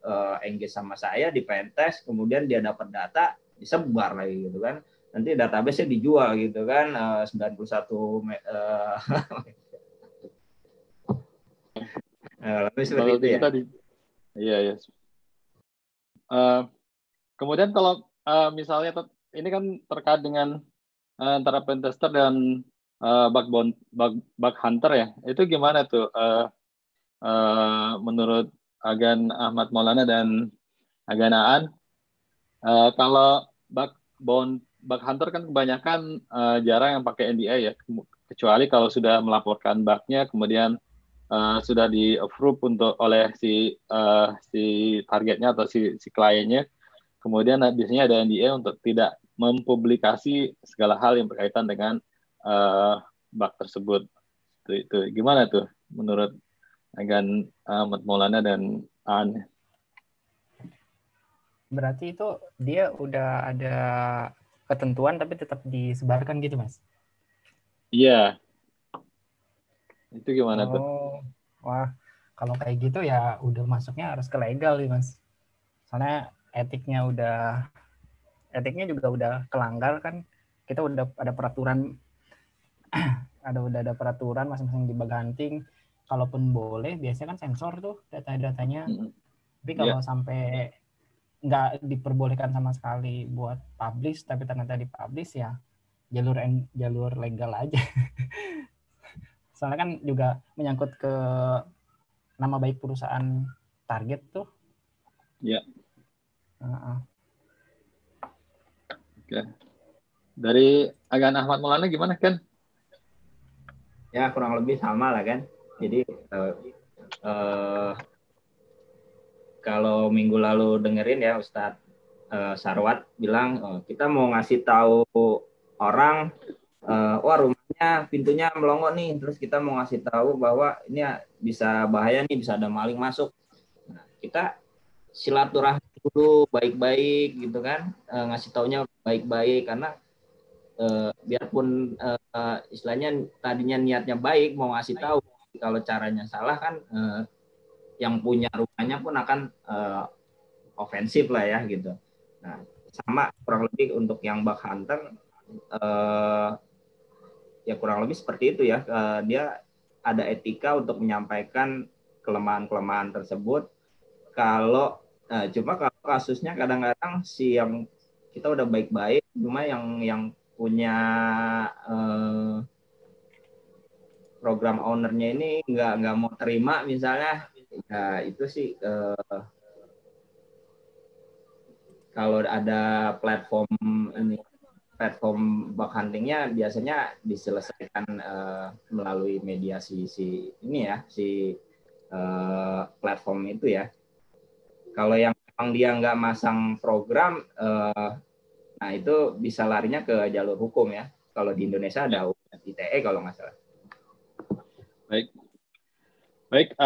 engage sama saya di pentest, kemudian dia dapat data, disebar lagi gitu kan. Nanti database-nya dijual gitu kan, 91 lebih seperti itu ya. Iya, iya. Kemudian kalau misalnya ini kan terkait dengan antara pentester dan bug hunter ya, itu gimana tuh menurut Agan Ahmad Maulana dan Agan Aan? Kalau bug hunter kan kebanyakan jarang yang pakai NDA ya, kecuali kalau sudah melaporkan bugnya, kemudian sudah di-approve oleh si targetnya atau si kliennya. Kemudian biasanya ada NDA untuk tidak mempublikasi segala hal yang berkaitan dengan bug tersebut. Itu gimana tuh menurut Agan Ahmad Maulana dan Aan? Berarti itu dia udah ada ketentuan tapi tetap disebarkan gitu, Mas? Iya. Itu gimana tuh? Wah, kalau kayak gitu ya udah masuknya harus ke legal nih, Mas. Soalnya etiknya juga udah kelanggar kan. Kita udah ada peraturan udah ada peraturan masing-masing di bug hunting. Kalaupun boleh, biasanya kan sensor tuh data-datanya. Tapi kalau sampai nggak diperbolehkan sama sekali buat publish, tapi ternyata dipublish, ya jalur legal aja. Soalnya kan juga menyangkut ke nama baik perusahaan target tuh. Iya. Oke. Dari Agan Ahmad Maulana gimana, Ken? Ya kurang lebih sama lah kan. Jadi kalau minggu lalu dengerin ya Ustadz Sarwat bilang kita mau ngasih tahu orang wah rumahnya pintunya melongo nih, terus kita mau ngasih tahu bahwa ini bisa bahaya nih, bisa ada maling masuk. Nah, kita silaturahmi dulu baik-baik gitu kan, ngasih taunya baik-baik, karena biarpun istilahnya tadinya niatnya baik mau ngasih tahu, kalau caranya salah kan yang punya rumahnya pun akan ofensif lah ya gitu. Nah, sama kurang lebih untuk yang bug hunter ya kurang lebih seperti itu ya. Dia ada etika untuk menyampaikan kelemahan-kelemahan tersebut. Cuma kalau kasusnya kadang-kadang si yang kita udah baik-baik, cuma yang punya program ownernya ini nggak mau terima misalnya, ya itu sih kalau ada platform bug huntingnya biasanya diselesaikan melalui mediasi si platform itu ya. Kalau yang dia nggak masang program, nah itu bisa larinya ke jalur hukum ya. Kalau di Indonesia ada ITE kalau nggak salah. Baik,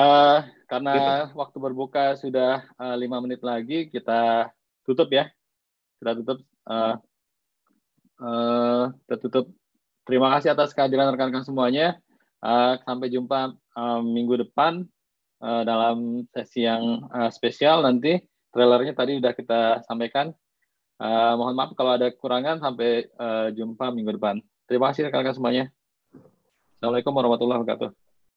karena waktu berbuka sudah 5 menit lagi, kita tutup ya. Kita tutup. Terima kasih atas kehadiran rekan-rekan semuanya. Sampai jumpa minggu depan dalam sesi yang spesial nanti. Trailernya tadi sudah kita sampaikan. Mohon maaf kalau ada kekurangan. Sampai jumpa minggu depan. Terima kasih rekan-rekan semuanya. Assalamualaikum warahmatullahi wabarakatuh.